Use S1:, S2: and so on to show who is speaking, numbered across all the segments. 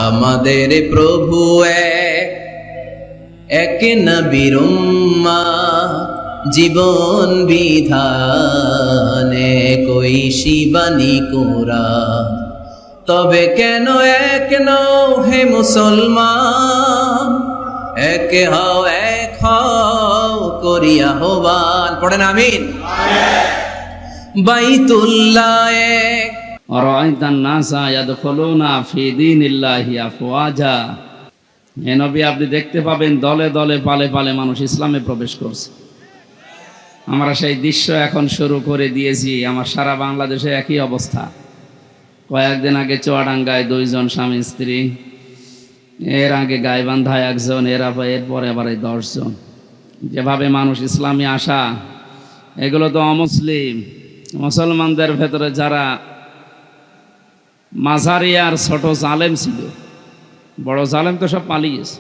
S1: আমাদের প্রভু এক, এক নবীর উম্মাহ, জীবন বিধানে কই শিবানী কোরআন। তবে কেন এক নও হে মুসলমান, এক হও এক হও করিয়া আহ্বান। পড়েন আমিন। বাইতুল্লাহ এক,
S2: আরাআইতান নাসা ইয়াদখুলুনা ফি দীনিল্লাহি আফওয়াজা। হে নবী, আপনি দেখতে পাবেন দলে দলে পালে পালে মানুষ ইসলামে প্রবেশ করছে। আমরা সেই দৃশ্য এখন শুরু করে দিয়েছি। আমার সারা বাংলাদেশে একই অবস্থা। কয়েকদিন আগে চুয়াডাঙ্গায় 2 জন স্বামী স্ত্রী, এর আগে গাইবান্ধায় 1 জন, এরপরে আবার এই 10 জন। যেভাবে মানুষ ইসলামে আসা, এগুলো তো অমুসলিম। মুসলমানদের ভেতরে যারা মাঝারি আর ছোট জালেম ছিল, বড় জালেম তো সব পালিয়েছে।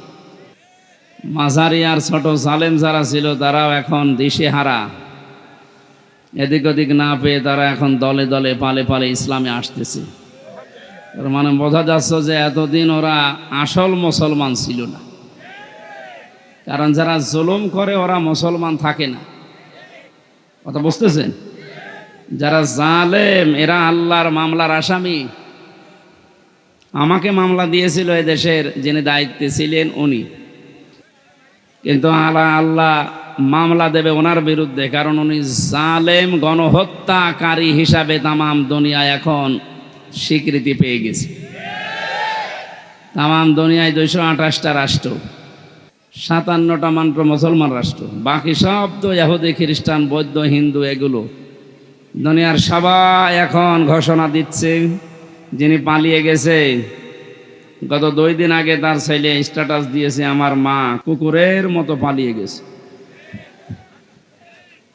S2: মাঝারি আর ছোট জালেম যারা ছিল তারাও এখন দিশেহারা, এদিক ওদিক না পেয়ে তারা এখন দলে দলে পালে পালে ইসলামে আসতেছে। তার মানে বোঝা যাচ্ছে যে এতদিন ওরা আসল মুসলমান ছিল না। কারণ যারা জুলুম করে ওরা মুসলমান থাকে না। কথা বুঝতেছেন? যারা জালেম এরা আল্লাহর মামলার আসামি। আমাকে মামলা দিয়েছিল এদেশের যিনি দায়িত্বে ছিলেন উনি, কিন্তু আল্লাহ মামলা দেবে ওনার বিরুদ্ধে, কারণ উনি জালেম গণহত্যাকারী হিসাবে তামাম দুনিয়ায় এখন স্বীকৃতি পেয়ে গেছে। তামাম দুনিয়ায় 228টা রাষ্ট্র, 57টা মাত্র মুসলমান রাষ্ট্র, বাকি সব তো ইহুদি খ্রিস্টান বৌদ্ধ হিন্দু। এগুলো দুনিয়ার সবাই এখন ঘোষণা দিচ্ছে যিনি পালিয়ে গেছে। গত 2 দিন আগে তার ছেলে স্ট্যাটাস দিয়েছে, আমার মা কুকুরের মতো পালিয়ে গেছে।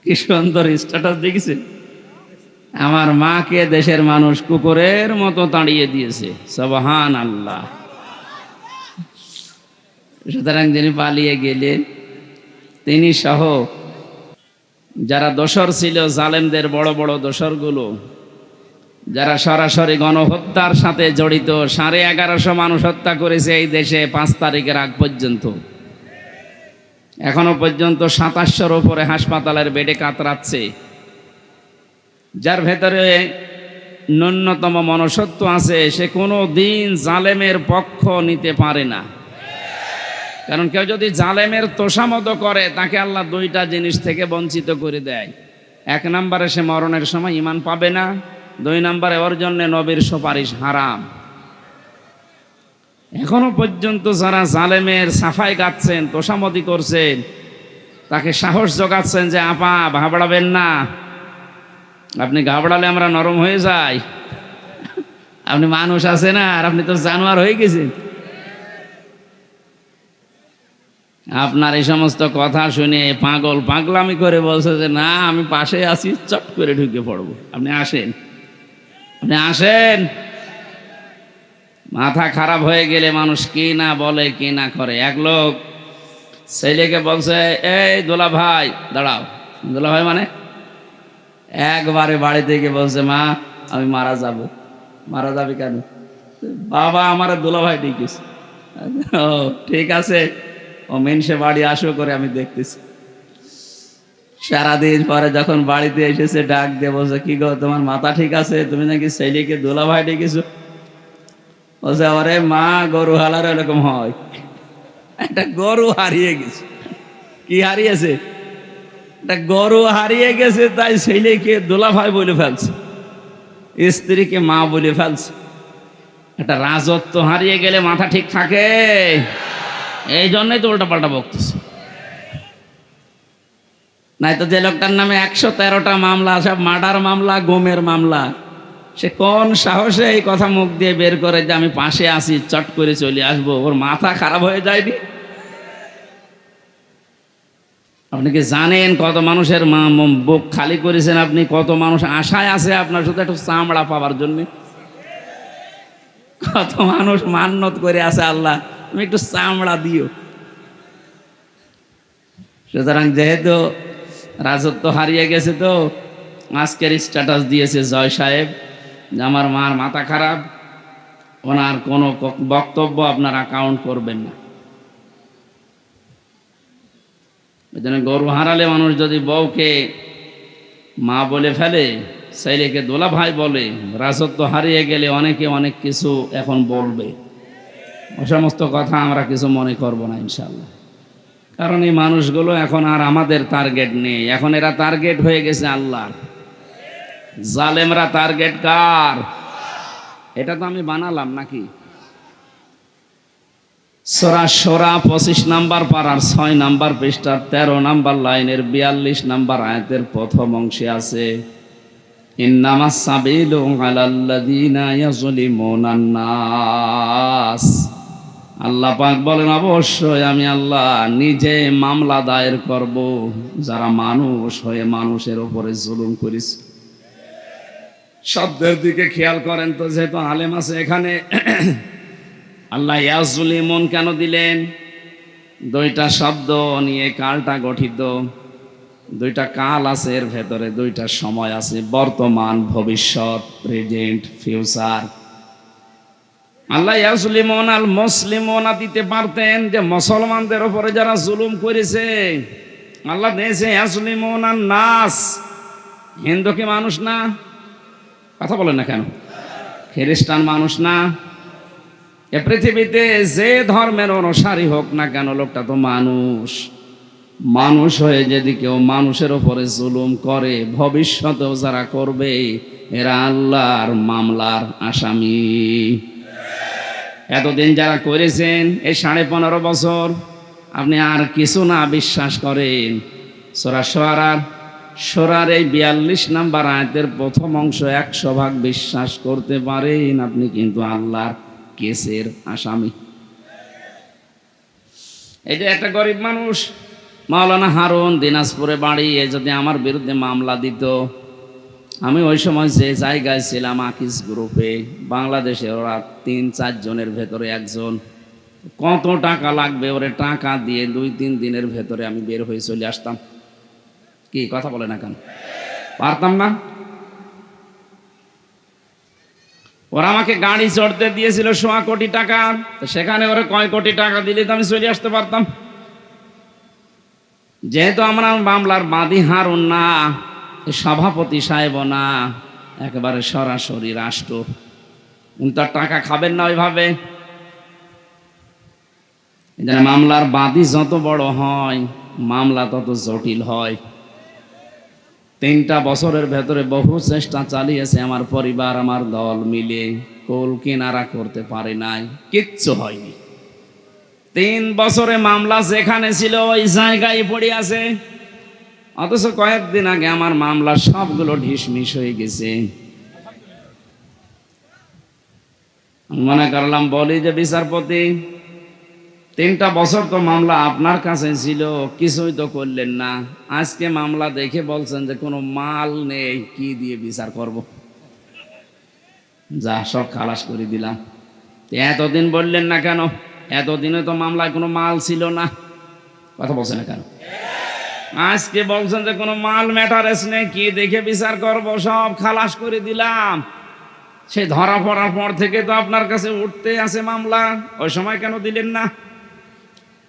S2: কি সুন্দর স্ট্যাটাস দেখেছে, আমার মাকে দেশের মানুষ কুকুরের মতো তাড়িয়ে দিয়েছে। সুবহানাল্লাহ। সুতরাং যিনি পালিয়ে গেলেন তিনি সহ যারা দোসর ছিল, জালেমদের বড় বড় দোসরগুলো, যারা সরাসরি গণহত্যার সাথে জড়িত, 1150 মানুষ হত্যা করেছে এই দেশে 5 তারিখের আগ পর্যন্ত। এখনো পর্যন্ত 2700-র উপরে হাসপাতালের বেডে কাতরাচ্ছে। যার ভেতরে ন্যূনতম মনুষ্যত্ব আছে, সে কোনো দিন জালেমের পক্ষ নিতে পারে না। কারণ কেউ যদি জালেমের তোষামত করে, তাকে আল্লাহ 2টা জিনিস থেকে বঞ্চিত করে দেয়। 1 নম্বরে সে মরণের সময় ঈমান পাবে না, 2 নম্বরে ওর জন্য নবীর সুপারিশ হারাম। এখনো পর্যন্ত যারা জালেমের সাফাই গাচ্ছেন, তোষামতি করছেন, তাকে সাহস যোগাচ্ছেন যে আপা ঘাবড়াবেন না, আপনি ঘাবড়ালে আমরা নরম হয়ে যাই। আপনি মানুষ আছে না, আর আপনি তো জানোয়ার হয়ে গেছেন। আপনার এই সমস্ত কথা শুনে পাগল পাগলামি করে বলছে যে না, আমি পাশে আছি, চট করে ঢুকে পড়বো। আপনি আসেন, আপনি আসেন। মাথা খারাপ হয়ে গেলে মানুষ কি না বলে কি না করে। এক লোক ছেলেকে বলছে, এই দোলা ভাই দাঁড়াও। দোলা ভাই মানে একবারে বাড়ি থেকে বলছে, মা আমি মারা যাব। মারা যাবে কেন? বাবা আমার দোলা ভাই ডেকেছে। ও ঠিক আছে, ও মেনসে বাড়ি আসো করে আমি দেখতেছি। সারাদিন পরে যখন বাড়িতে এসেছে, ডাক দিয়ে বলছে, কি গো তোমার মাথা ঠিক আছে? তুমি নাকি ছেলেকে দোলা ভাই ডেকেছো? বলছে, আরে মা গরু হালার এরকম হয়। একটা গরু হারিয়ে গেছে। কি হারিয়েছে? একটা গরু হারিয়ে গেছে, তাই ছেলেকে দোলা ভাই বলে ফেলছে, স্ত্রীকে মা বলে ফেলছে। একটা রাজত্ব হারিয়ে গেলে মাথা ঠিক থাকে? এই জন্যই তো উল্টা পাল্টা বকতেছে। নাই তো যে লোকটার নামে 113টা মামলা, সব মার্ডার মামলা, গুমের মামলা, সে কোন সাহসে এই কথা মুখ দিয়ে বের করে যে আমি পাশে আছি, চট করে চলে আসবো? ওর মাথা খারাপ হয়ে যায়নি? আপনি কি জানেন কত মানুষের বুক খালি করেছেন আপনি? কত মানুষ আশায় আছে আপনার শুধু একটু চামড়া পাওয়ার জন্য। কত মানুষ মান্নত করে আছে, আল্লাহ তুমি একটু চামড়া দিও। সুতরাং যেহেতু রাজত্ব হারিয়ে গেছে, তো আজকের স্ট্যাটাস দিয়েছে জয় সাহেব যে আমার মার মাথা খারাপ, ওনার কোনো বক্তব্য আপনারা কাউন্ট করবেন না। এই জন্য গরু হারালে মানুষ যদি বউকে মা বলে ফেলে, ছেলেকে দোলা ভাই বলে, রাজত্ব হারিয়ে গেলে অনেকে অনেক কিছু এখন বলবে। ও সমস্ত কথা আমরা কিছু মনে করব না ইনশাল্লাহ। কারণ এই মানুষগুলো এখন আর আমাদের টার্গেট নেই, এখন এরা টার্গেট হয়ে গেছে আল্লাহর। জালেমরা টার্গেট কার? এটা তো আমি বানালাম নাকি? সূরা শোরা 25 নাম্বার পারার 6 নাম্বার পৃষ্ঠার 13 নাম্বার লাইনের 42 নাম্বার আয়াতের প্রথম অংশে আছে, ইন্নামাস সাবিলু আলাল্লাযীনা ইয়াযলিমুনান নাস। আল্লাহ পাক বলেন, অবশ্যই আমি আল্লাহ নিজে মামলা দায়ের করব যারা মানুষ হয়ে মানুষের উপরে জুলুম করেছে। শব্দের দিকে খেয়াল করেন তো, যেহেতু আলেম আছে এখানে, আল্লাহ ইয়াজলিমুন কেন দিলেন? দুইটা শব্দ নিয়ে কালটা গঠিত, দুইটা কাল আছে এর ভেতরে, দুইটা সময় আছে, বর্তমান, ভবিষ্যৎ, প্রেজেন্ট, ফিউচার। আল্লাহ ইয়াজলিমুন আল মুসলিমুনা দিতে পারতেন যে মুসলমানদের উপরে যারা জুলুম করেছে। আল্লাহ দিয়েছে ইয়াজলিমুন আন নাস। হিন্দু কি মানুষ না? কথা বলেন না কেন? খ্রিস্টান মানুষ না? এ পৃথিবীতে যে ধর্মের অনুসারী হোক না কেন, লোকটা তো মানুষ। মানুষ হয়ে যদি কেউ মানুষের উপরে জুলুম করে, ভবিষ্যতেও যারা করবে, এরা আল্লাহর মামলার আসামি। এতদিন যারা করেছেন এই 15.5 বছর, আপনি আর কিছু না বিশ্বাস করেন, সূরা শোরার এই 42 নাম্বার আয়াতের প্রথম অংশ 100% বিশ্বাস করতে পারেন, আপনি কিন্তু আল্লাহর কেসের আসামি। এটা একটা গরিব মানুষ, মাওলানা হারুন, দিনাজপুরে বাড়ি, এ যদি আমার বিরুদ্ধে মামলা দিত, আমি ওই সময় যে জায়গায় ছিলাম আকিস গ্রুপে, বাংলাদেশে ওরা 3-4 জনের ভেতরে একজন, কত টাকা লাগবে ওরে টাকা দিয়ে 2-3 দিনের ভেতরে আমি বের হয়ে চলে আসতাম। কি কথা বলে না কেন? পারতাম না? ওরা আমাকে গাড়ি চড়তে দিয়েছিল 1.25 কোটি টাকা, তো সেখানে ওরা কয় কোটি টাকা দিলে তো আমি চলে আসতে পারতাম। যেহেতু আমরা মামলার বাদী হারুন না, সভাপতি সাহেব না, একেবারে সরাসরি রাষ্ট্র, উনি তো টাকা খাবেন না ওইভাবে। মামলার বাদী যত বড় হয়, মামলা তত জটিল হয়। 3টা বছরের ভেতরে বহু চেষ্টা চালিয়েছে আমার পরিবার, আমার দল মিলে, কোল কিনারা করতে পারে নাই, কিচ্ছু হয়নি। 3 বছরে মামলা যেখানে ছিল ওই জায়গায় পড়ে আছে, অথচ কয়েকদিন আগে আমার মামলা সবগুলো ঢিসমিস হয়ে গেছে। মনে করলাম, বলি যে বিচারপতি, 3টা বছর তো মামলা আপনার কাছে ছিল, কিছুই তো করলেন না। আজকে মামলা দেখে বলছেন যে কোনো মাল নেই, কি দিয়ে বিচার করব? যা সব খালাস করে দিলাম। এতদিন বললেন না কেন? এতদিনে তো মামলায় কোনো মাল ছিল না। কথা বলছেন না কেন? আজকে বলছেন যে কোনো মাল ম্যাটারেস নেই, কি দেখে বিচার করব? সব খালাস করে দিলাম। সে ধরা পড়ার পর থেকে তো আপনার কাছে উঠতে আছে মামলা, ওই সময় কেন দিলেন না?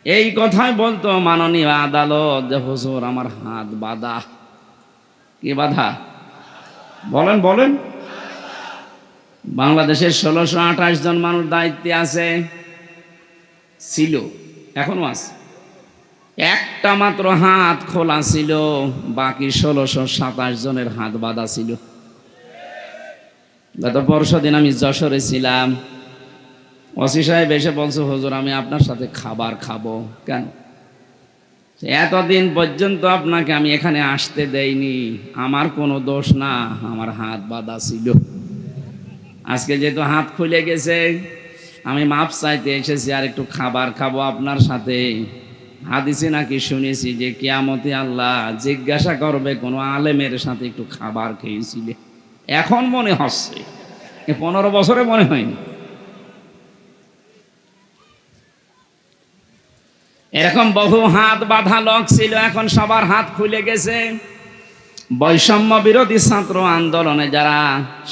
S2: এই কথাই বলতো মাননীয় আদালত যে হুজুর আমার হাত বাঁধা। কি বাধা? বলেন বলেন। বাংলাদেশের 1628 জন মানুষ দায়িত্বে আছে, ছিল, এখনো আছে। একটা মাত্র হাত খোলা ছিল, বাকি 1627 জনের হাত বাঁধা ছিল। গত পরশুদিন আমি যশোরে ছিলাম, ওসি সাহেব এসে বলছে, হুজুর আমি আপনার সাথে খাবার খাবো। কেন? এতদিন পর্যন্ত আপনাকে আমি এখানে আসতে দেইনি, আমার কোনো দোষ না, আমার হাত বাঁধা ছিল। আজকে যেহেতু হাত খুলে গেছে, আমি মাপ চাইতে এসেছি, আর একটু খাবার খাবো আপনার সাথে। হাদিসে নাকি শুনেছি যে কিয়ামতে আল্লাহ জিজ্ঞাসা করবে কোনো আলেমের সাথে একটু খাবার খেয়েছিলে। এখন মনে হচ্ছে, 15 বছরে মনে হয়নি। এরকম বহু হাত বাঁধা লোক ছিল, এখন সবার হাত খুলে গেছে। বৈষম্য বিরোধী ছাত্র আন্দোলনে যারা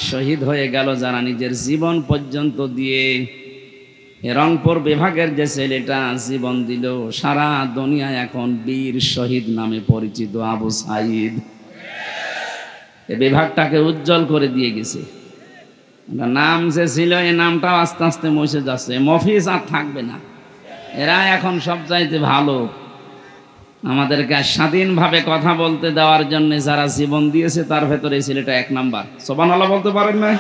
S2: শহীদ হয়ে গেল, যারা নিজের জীবন পর্যন্ত দিয়ে, রংপুর বিভাগের যে ছেলেটা জীবন দিল, সারা দুনিয়ায় এখন বীর শহীদ নামে পরিচিত আবু সাইদ। এই বিভাগটাকে উজ্জ্বল করে দিয়ে গেছে। নাম যে ছিল, এই নামটাও আস্তে আস্তে মুছে যাচ্ছে। মফিজ আর থাকবে না। এরা এখন সবচাইতে ভালো। আমাদেরকে স্বাধীনভাবে কথা বলতে দেওয়ার জন্য যারা জীবন দিয়েছে, তার ভেতরে এই ছেলেটা 1 নাম্বার। সুবহানাল্লাহ বলতে পারেন না?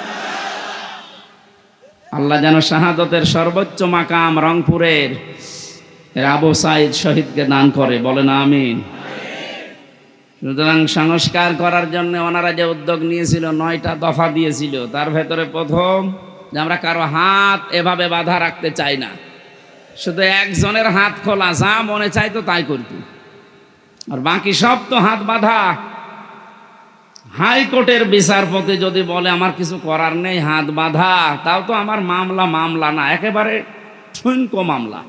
S2: আল্লাহ যেন শাহাদতের সর্বোচ্চ মাকাম রংপুরের আবু সাইদ শহীদকে দান করে, বলেন আমিন। সুতরাং সংস্কার করার জন্য ওনারা যে উদ্যোগ নিয়েছিল, 9টা দফা দিয়েছিল, তার ভেতরে প্রথম যে আমরা কারো হাত এভাবে বাঁধা রাখতে চাই না, শুধু একজনের হাত খোলা, যা মনে চাইতো তাই করত, আর বাকি সব তো হাত বাঁধা। হাইকোর্টের বিচারপতি যদি বলে আমার কিছু করার নেই, হাত বাঁধা, তাও তো আমার মামলা না, একেবারে ঠুনকো মামলা।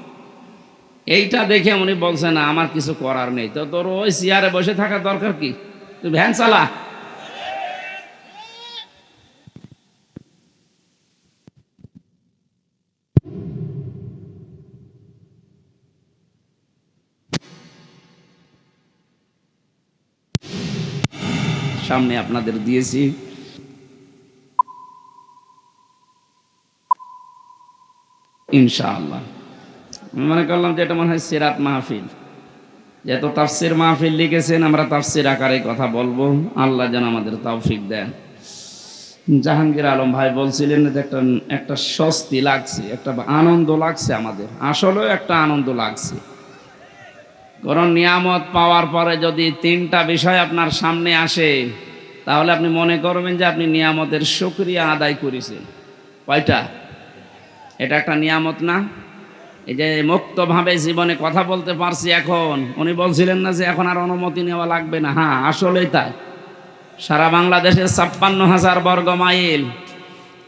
S2: এইটা দেখে উনি বলছে না আমার কিছু করার নেই, তো তোর ওই চেয়ারে বসে থাকার দরকার কি, তুই ভ্যান চালা। সামনে আপনাদের দিয়েছি, ইনশাআল্লাহ। মনে করলাম যে এটা মনে হয় সিরাত মাহফিল, যেহেতু তাফসির মাহফিল লিখেছেন, আমরা তাফসির আকারে কথা বলবো। আল্লাহ যেন আমাদের তৌফিক দেন। জাহাঙ্গীর আলম ভাই বলছিলেন যে একটা স্বস্তি লাগছে, একটা আনন্দ লাগছে, আমাদের আসলেও একটা আনন্দ লাগছে। কারণ নিয়ামত পাওয়ার পরে যদি 3টা বিষয় আপনার সামনে আসে, তাহলে আপনি মনে করবেন যে আপনি নিয়ামতের শুকরিয়া আদায় করেছেন। কয়টা? এটা একটা নিয়ামত না? এই যে মুক্তভাবে জীবনে কথা বলতে পারছি এখন, উনি বলছিলেন না যে এখন আর অনুমতি নেওয়া লাগবে না। হ্যাঁ, আসলেই তাই। সারা বাংলাদেশের 56,000 বর্গ মাইল।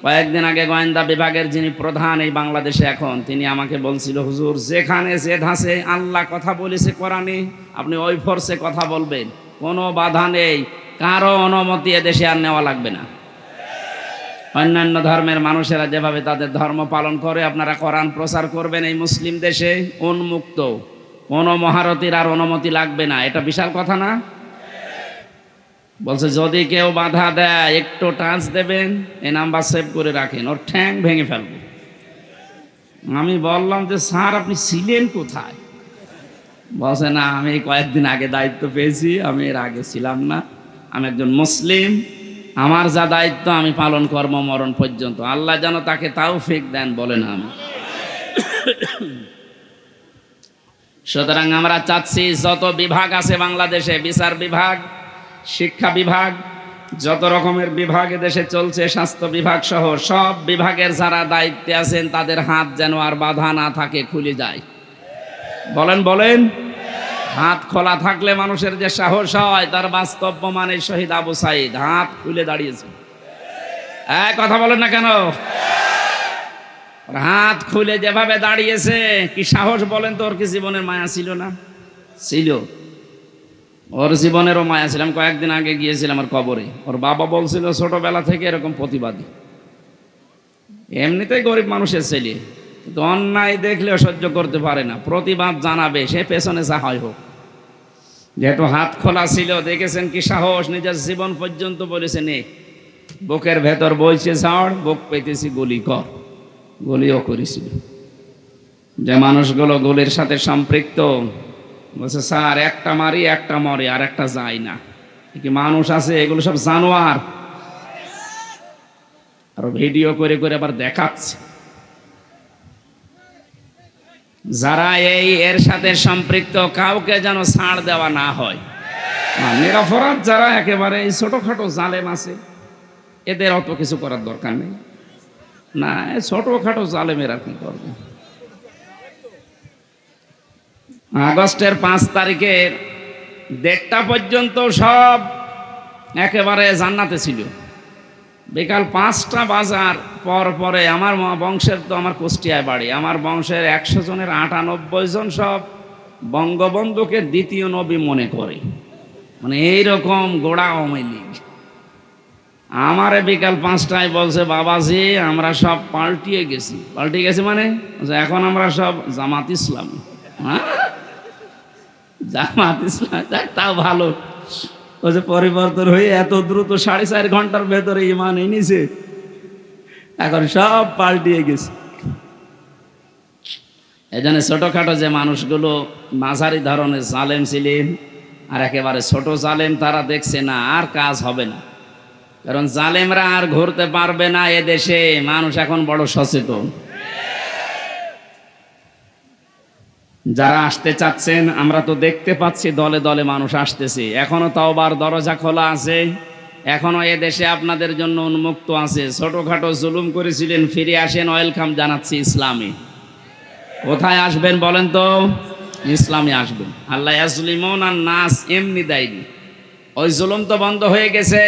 S2: কয়েকদিন আগে গোয়েন্দা বিভাগের যিনি প্রধান এই বাংলাদেশে এখন, তিনি আমাকে বলছিল, হুজুর যেখানে যে ধাঁচে আল্লাহ কথা বলেছে কোরআনে, আপনি ওই ফোর্সে কথা বলবেন, কোনো বাধা নেই, কারো অনুমতি এদেশে আর নেওয়া লাগবে না। অন্যান্য ধর্মের মানুষেরা যেভাবে তাদের ধর্ম পালন করে, আপনারা কোরআন প্রচার করবেন এই মুসলিম দেশে উন্মুক্ত, কোনো মহারতির আর অনুমতি লাগবে না। এটা বিশাল কথা না? বলছে যদি কেউ বাধা দেয়, একটু টাচ দেবেন, এই নাম্বার সেভ করে রাখেন, ওর ঠ্যাং ভেঙে ফেলবে। আমি বললাম যে স্যার আপনি ছিলেন কোথায়? বলছে না, আমি কয়েকদিন আগে দায়িত্ব পেয়েছি, আমি এর আগে ছিলাম না। আমি একজন মুসলিম, আমার যা দায়িত্ব আমি পালন করব মরণ পর্যন্ত। আল্লাহ যেন তাকে তৌফিক দেন, বলেন আমি। সুতরাং আমরা চাচ্ছি যত বিভাগ আছে বাংলাদেশে, বিচার বিভাগ, শিক্ষা বিভাগ, যত রকমের বিভাগ দেশে চলছে, স্বাস্থ্য বিভাগ সহ সব বিভাগের যারা দায়িত্বে আছেন, তাদের হাত যেন আর বাধা না থাকে, খুলে যায়। বলেন বলেন। হাত খোলা থাকলে মানুষের যে সাহস হয়, তার বাস্তব প্রমাণ এই শহীদ আবু সাইদ হাত খুলে দাঁড়িয়েছে। কথা বলেন না কেন? হাত খুলে যেভাবে দাঁড়িয়েছে, কি সাহস বলেন তো? ওর কি জীবনের মায়া ছিল না? ছিল, ওর জীবনেরও মায়া ছিল। আমি কয়েকদিন আগে গিয়েছিলাম আমার কবরে। ওর বাবা বলছিল ছোটবেলা থেকে এরকম প্রতিবাদী, এমনিতেই গরিব মানুষের ছেলে, কিন্তু অন্যায় দেখলেও সহ্য করতে পারে না, প্রতিবাদ জানাবে, সে পেছনে যা হয় হোক। যেহেতু হাত খোলা ছিল, দেখেছেন কি সাহস, নিজের জীবন পর্যন্ত বলেছে নে, বুকের ভেতর বইছে ঝড়, বুক পেতেছি গুলি কর, গুলিও করেছিল। যে মানুষগুলো গুলির সাথে সম্পৃক্ত, বলছে স্যার একটা মারি একটা মরে আর একটা যায় না, কি মানুষ আছে? এগুলো সব জানোয়ার। আর ভিডিও করে করে আবার দেখাচ্ছে। যারা এর সাথে সম্পৃক্ত, কাউকে যেন ছাড় দেওয়া না হয়। নিরপরাধ যারা একেবারে এই ছোটখাটো জালেম আছে, এদের অত কিছু করার দরকার নেই। না, ছোটখাটো জালেমেরা কি করবে? আগস্টের 5 তারিখের 1:30 পর্যন্ত সব একেবারে জান্নাতে ছিল। বিকাল 5টা বাজার পরে আমার বংশের, তো আমার কুষ্টিয়ায় বাড়ি, আমার বংশের 100 জনের 98 জন সব বঙ্গবন্ধুকে দ্বিতীয় নবী মনে করে। মানে এইরকম গোড়া আওয়ামী লীগ। আমারে বিকাল 5টায় বলছে, বাবাজি আমরা সব পাল্টিয়ে গেছি। পাল্টিয়ে গেছি মানে এখন আমরা সব জামাত ইসলামী। হ্যাঁ, জামাত ইসলাম, তাও ভালো। ও যে পরিবর্তন হয়ে এত দ্রুত 4.5 ঘন্টার ভেতরে ইমান এনেছে, এখন সব পাল্টিয়ে গেছে। এজন্য ছোটখাটো যে মানুষগুলো মাঝারি ধরনের জালেম ছিলেন আর একেবারে ছোট জালেম, তারা দেখছে না আর কাজ হবে না, কারণ জালেমরা আর ঘুরতে পারবে না এ দেশে। মানুষ এখন বড় সচেতন। যারা আসতে চাচ্ছেন আমরা তো দেখতে পাচ্ছি দলে দলে মানুষ আসতেছে। এখনো তওবার দরজা খোলা আছে, এখনো এ দেশে আপনাদের জন্য উন্মুক্ত আছে। ছোটখাটো জুলুম করেছিলেন, ফিরে আসেন, ওয়েলকাম জানাচ্ছি ইসলামে। কোথায় আসবেন বলেন তো? ইসলামে আসবেন। আল্লাহ ইয়াজলিমুন আন নাস এমনি দেয়নি, ওই জুলুম তো বন্ধ হয়ে গেছে,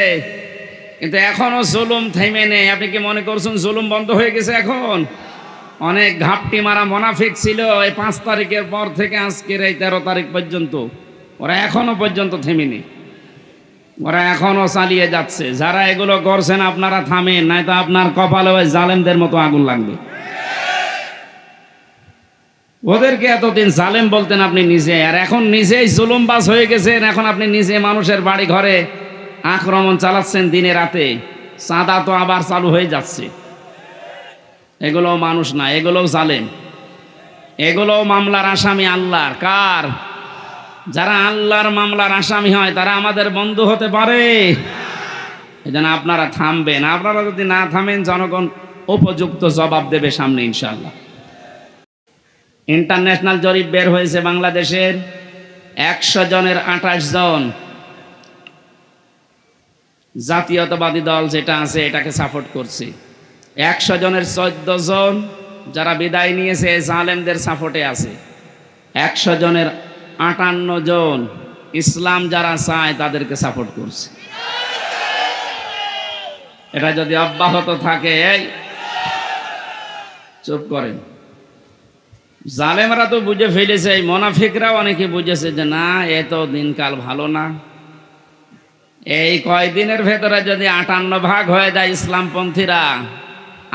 S2: কিন্তু এখনো জুলুম থেমে নেই। আপনি কি মনে করছেন জুলুম বন্ধ হয়ে গেছে? এখন অনেক ঘাপটি মারা মুনাফিক ছিল এই 5 তারিখের পর থেকে আজকের এই 13 তারিখ পর্যন্ত, ওরা এখনো পর্যন্ত থেমেনি, ওরা এখনো চালিয়ে যাচ্ছে। যারা এগুলো করছেন আপনারা থামেন, নয়তো আপনার কপালে ওই জালেমদের মতো আগুন লাগবে। ওদেরকে এতদিন জালেম বলতেন আপনি নিজে, আর এখন নিজেই জুলুমবাজ হয়ে গেছেন। এখন আপনি নিজে মানুষের বাড়ি ঘরে আক্রমণ চালাচ্ছেন দিনে রাতে, চাঁদা তো আবার চালু হয়ে যাচ্ছে। এগুলো মানুষ না, এগুলো জালেম, এগুলো মামলার আসামি আল্লাহর। কার? যারা আল্লাহর মামলার আসামি হয় তারা আমাদের বন্ধু হতে পারে? এজন্য আপনারা থামবেন। আপনারা যদি না থামেন, জনগণ উপযুক্ত জবাব দেবে সামনে ইনশাআল্লাহ। ইন্টারন্যাশনাল জরিপ বের হয়েছে, বাংলাদেশের 100 জনের 28 জন জাতীয়তাবাদী দল যেটা আছে এটাকে সাপোর্ট করছে। 100 জনের 14 জন যারা বিদায় নিয়েছে জালেমদের সাপোর্টে আছে। 100 জনের 58 জন ইসলাম যারা চায় তাদেরকে সাপোর্ট করছে। এটা যদি অব্যাহত থাকে, এই চুপ করেন। জালেমরা তো বুঝে ফেলেছে, এই মুনাফিকরাও অনেকে বুঝেছে যে না, এত দিনকাল ভালো না। এই কয়দিনের ভেতরে যদি 58 ভাগ হয়ে যায় ইসলামপন্থীরা,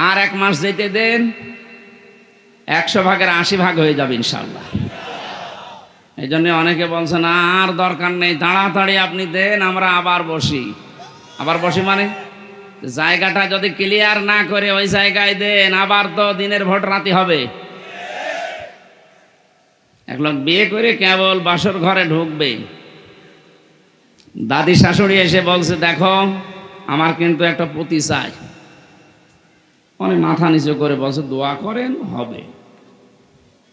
S2: আর 1 মাস যেতে দেন, 100 ভাগের 80 ভাগ হয়ে যাবে ইনশাআল্লাহ। এই জন্য অনেকে বলছে না আর দরকার নেই, তাড়াতাড়ি আপনি দেন, আমরা আবার বসি। আবার বসি মানে জায়গাটা যদি ক্লিয়ার না করে ওই জায়গায় দেন, আবার তো দিনের ভোট রাতে হবে। এক লোক বিয়ে করে কেবল বাসর ঘরে ঢুকবে, দাদি শাশুড়ি এসে বলছে দেখো আমার কিন্তু একটা পতি চাই। অনেক মাথা নিচু করে বলছে দোয়া করেন, হবে।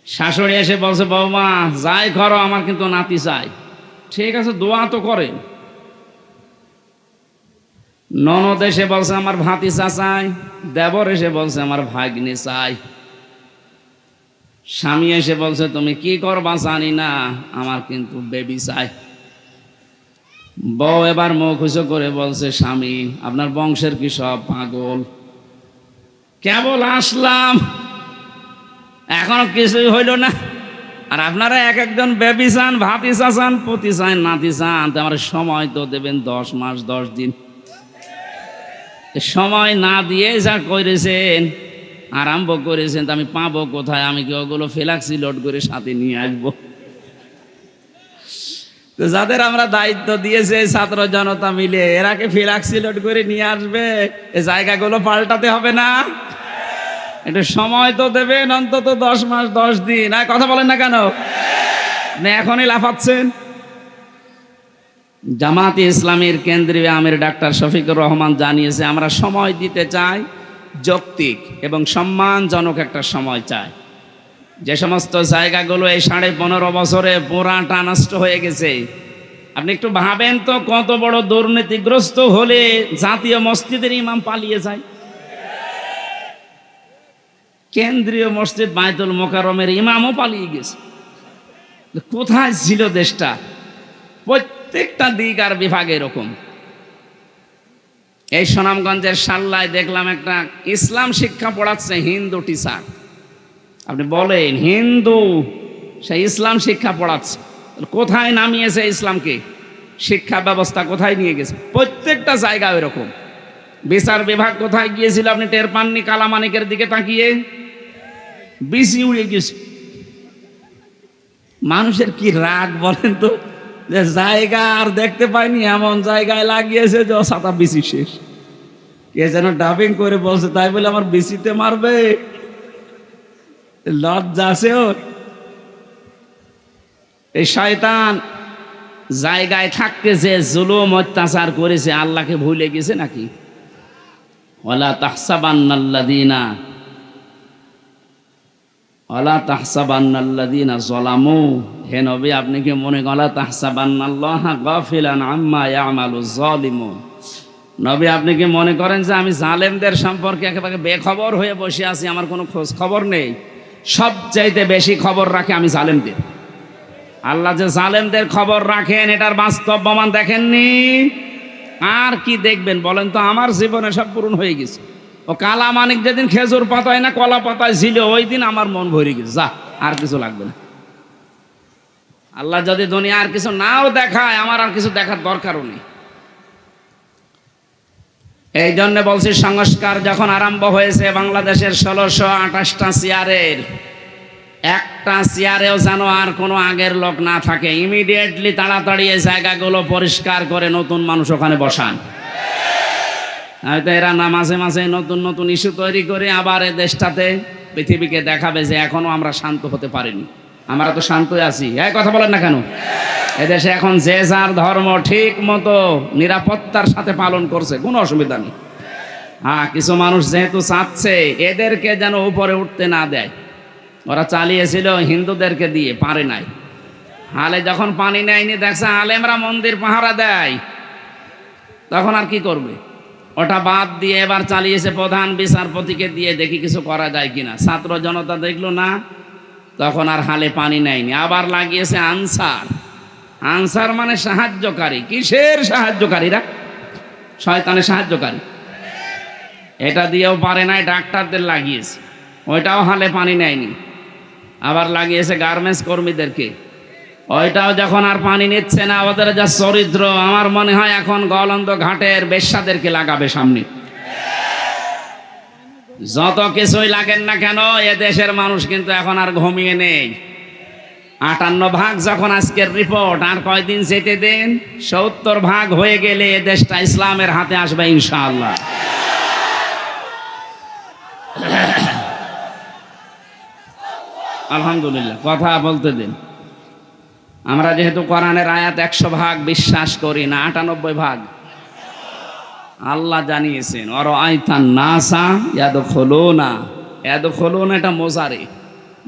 S2: শাশুড়ি এসে বলছে বৌমা যাই করো, আমার কিন্তু নাতি চাই। ঠিক আছে, দোয়া তো করেন। ননদ এসে বলছে আমার ভাতিজা চাই। দেবর এসে বলছে আমার ভাগ্নে চাই। স্বামী এসে বলছে তুমি কি করবা জানি না, আমার কিন্তু বেবি চাই। বউ এবার মুখ উঁচু করে বলছে স্বামী আপনার বংশের কি সব পাগল? কেবল আসলাম, এখনো কিছুই হইল না, আর আপনারা এক একজন বেবি চান, ভাতিজা চান, পতি চান, নাতি চান। তো আমার সময় তো দেবেন 10 মাস 10 দিন। সময় না দিয়ে যা করেছেন, আরম্ভ করেছেন, তো আমি পাবো কোথায়? আমি কি ওগুলো ফ্ল্যাক্সি লোড করে সাথে নিয়ে আসবো? তো যাদের আমরা দায়িত্ব দিয়েছে ছাত্র জনতা মিলে, এরাকে ফ্ল্যাক্সি লোড করে নিয়ে আসবে, এই জায়গাগুলো পাল্টাতে হবে না? একটু সময় তো দেবেন, অন্তত 10 মাস 10 দিন। আর কথা বলেন না কেন? এখনই লাফাচ্ছেন। জামাতে ইসলামীর কেন্দ্রীয় আমির ডাক্তার শফিকুর রহমান জানিয়েছে আমরা সময় দিতে চাই, যৌক্তিক এবং সম্মানজনক একটা সময় চাই। যে সমস্ত জায়গাগুলো এই 15.5 বছরে পুরাটা নষ্ট হয়ে গেছে, আপনি একটু ভাবেন তো কত বড় দুর্নীতিগ্রস্ত হলে জাতীয় মসজিদের ইমাম পালিয়ে যায়। কেন্দ্রীয় মসজিদ বায়তুল মোকাররমের ইমামও পালিয়ে গেছে। কোথায় ছিল দেশটা? প্রত্যেকটা দিক আর বিভাগে এরকম। এই সুনামগঞ্জের সাল্লায় দেখলাম একটা ইসলাম শিক্ষা পড়াচ্ছে হিন্দু টিচার। আপনি বলেন হিন্দু, সে ইসলাম শিক্ষা পড়াচ্ছে, কোথায় নামিয়েছে ইসলামকে? শিক্ষা ব্যবস্থা কোথায় নিয়ে গেছে? প্রত্যেকটা জায়গা এরকম। বিচার বিভাগ কোথায় গিয়েছিল আপনি টের পাননি? কালামানিকের দিকে তাকিয়ে বিসি উড়ে গেছে। মানুষের কি রাগ বলেন তো, যে জায়গা আর দেখতে পাইনি, এমন জায়গায় লাগিয়েছে যে ছাতা বিসি শেষ। কে যেন ডাবিং করে বলছে, তাই বলে আমার বিসিতে মারবে? লজ্জা আছে ওর? এই শয়তান জায়গায় থাকতে যে জুলুম অত্যাচার করেছে, আল্লাহকে ভুলে গেছে নাকি? ওয়ালা তাহসাবান্নাল্লাযীনা যালামু, হে নবী আপনি কি মনে করেন ওয়ালা তাহসাবান্নাল্লাহা গাফিলান আম্মা ইয়ামালুয যালিমুন? নবী আপনি কি মনে করেন যে আমি জালেমদের সম্পর্কে একেবারে বেখবর হয়ে বসে আছি, আমার কোনো খোঁজ খবর নেই? সবচাইতে বেশি খবর রাখে আমি জালেমদের। আল্লাহ যে জালেমদের খবর রাখেন, এটার বাস্তব প্রমাণ দেখেননি? আর কি দেখবেন বলেন তো? আমার জীবনে সব পূরণ হয়ে গেছে। ও কালা মানিক যেদিন খেজুর পাতায় না কলা পাতায় ছিল, ওই দিন আমার মন ভরে গেছে। যা, আর কিছু লাগবে না। আল্লাহ যদি দুনিয়া আর কিছু নাও দেখায়, আমার আর কিছু দেখার দরকারও নেই। এই জন্য বলছি, সংস্কার যখন আরম্ভ হয়েছে বাংলাদেশের 1628টা চেয়ারের একটা চেয়ারেও যেন আর কোনো আগের লোক না থাকে। ইমিডিয়েটলি তাড়াতাড়ি এই জায়গাগুলো পরিষ্কার করে নতুন মানুষ ওখানে বসান। হয়তো এরা না মাঝে মাঝে নতুন নতুন ইস্যু তৈরি করে আবার এ দেশটাতে পৃথিবীকে দেখাবে যে এখনো আমরা শান্ত হতে পারিনি। আমরা তো শান্তই আছি। এই কথা বলেন না কেন? এদেশে এখন যে যার ধর্ম ঠিক মতো নিরাপত্তার সাথে পালন করছে, কোনো অসুবিধা নেই। হ্যাঁ, কিছু মানুষ যেহেতু চাচ্ছে এদেরকে যেন উপরে উঠতে না দেয়, ওরা চালিয়েছিল হিন্দুদেরকে দিয়ে, পারে নাই। হালে যখন পানি নেয়নি, দেখছে আলেমরা মন্দির পাহারা দেয়, তখন আর কি করবে? ওটা বাদ দিয়ে এবার চালিয়েছে প্রধান বিচারপতিকে দিয়ে, দেখি কিছু করা যায় কিনা। ছাত্র জনতা দেখলো না, তখন আর হালে পানি নেয়নি, আবার লাগিয়েছে আনসার। আনসার মানে সাহায্যকারী। কিসের সাহায্যকারীরা? শয়তানের সাহায্যকারী। এটা দিয়েও পারে নাই, ডাক্তারদের লাগিয়েছে, ওইটাও হালে পানি নেয়নি। আবার লাগিয়েছে গার্মেন্টস কর্মীদেরকে, ওইটাও যখন আর পানি নিচ্ছে না, ওদের যা চরিত্র, আমার মনে হয় এখন গলন্দ ঘাটের বেশ্যাদেরকে লাগাবে সামনে। যত কিছুই লাগেন না কেন, এ দেশের মানুষ কিন্তু এখন আর ঘুমিয়ে নেই। 58 যখন আজকের রিপোর্ট, আর কয়দিন যেতে দেন, 70 হয়ে গেলে এ দেশটা ইসলামের হাতে আসবে ইনশাআল্লাহ। আলহামদুলিল্লাহ, কথা বলতে দিন। আমরা যেহেতু কোরআনের আয়াত 100 বিশ্বাস করি না, 98 আল্লাহ জানিয়েছেন আর আইতান নাসা ইয়াদখুলুনা। ইয়াদখুলুনা এটা মোজারে,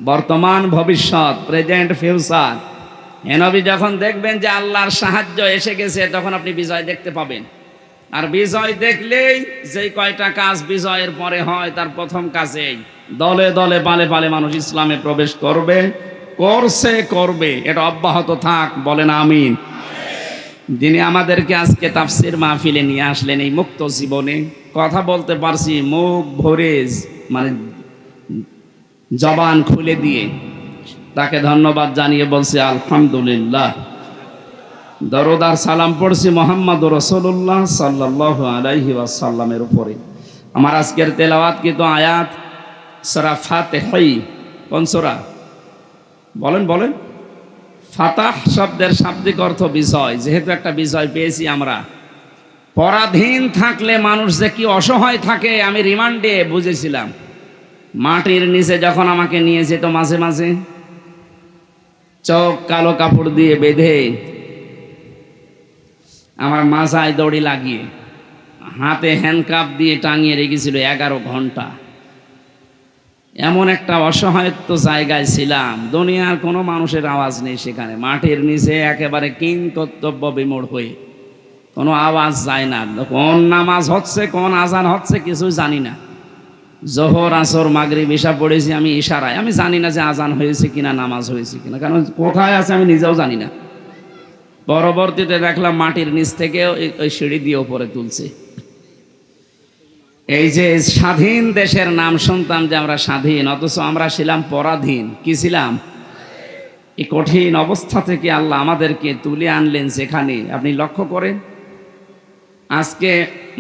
S2: বর্তমান ভবিষ্যৎ, প্রেজেন্ট ফিউচার। হে নবী যখন দেখবেন যে আল্লাহর সাহায্য এসে গেছে, তখন আপনি বিজয় দেখতে পাবেন। আর বিজয় দেখলেই যেই কয়টা কাজ বিজয়ের পরে হয়, তার প্রথম কাজেই দলে দলে পালে পালে মানুষ ইসলামে প্রবেশ করবে, করবে। এটা অব্যাহত থাক, বলেন আমিন। যিনি আমাদেরকে আজকে তাফসীর মাহফিলে নিয়ে আসলেন, এই মুক্ত জীবনে কথা বলতে পারছি মুখ ভরে, মানে জবান খুলে দিয়ে, তাকে ধন্যবাদ জানিয়ে বলছি আলহামদুলিল্লাহ। দরুদ আর সালাম পড়ছি মুহাম্মদুর রাসূলুল্লাহ সাল্লাল্লাহু আলাইহি ওয়াসাল্লামের উপরে। আমার আজকের তেলাওয়াতকৃত আয়াত সূরা ফাতিহা। কোন সূরা? বলেন। ফাতাহ শব্দের শাব্দিক অর্থ বিজয়। যেহেতু একটা বিজয় পেয়েছি আমরা, পরাধীন থাকলে মানুষ যে কি অসহায় থাকে আমি রিমান্ডে বুঝেছিলাম। মাটির নিচে যখন আমাকে নিয়ে যেত, মাঝে মাঝে চোখ কালো কাপড় দিয়ে বেঁধে, আমার মাথায় দড়ি লাগিয়ে, হাতে হ্যান্ডকাপ দিয়ে টাঙিয়ে রেখেছিল 11 ঘন্টা। এমন একটা অসহায়ত্ব জায়গায় ছিলাম, দুনিয়ার কোনো মানুষের আওয়াজ নেই সেখানে। মাটির নিচে একেবারে কিং কর্তব্য বিমূঢ় হয়ে, কোনো আওয়াজ যায় না। কোন নামাজ হচ্ছে, কোন আজান হচ্ছে, কিছুই জানি না। জোহর, আসর, মাগরিব, ইশা পড়েছি আমি ইশারায়। আমি জানি না যে আজান হয়েছে কিনা, নামাজ হয়েছে কিনা, কারণ কোথায় আছে আমি নিজেও জানি না। পরবর্তীতে দেখলাম মাটির নিচ থেকে ওই সিঁড়ি দিয়ে উপরে তুলছে। এই যে স্বাধীন দেশের নাম শুনতাম যে আমরা স্বাধীন, অথচ আমরা ছিলাম পরাধীন। কি ছিলাম? এই কঠিন অবস্থা থেকে আল্লাহ আমাদেরকে তুলে আনলেন। সেখানে আপনি লক্ষ্য করেন, আজকে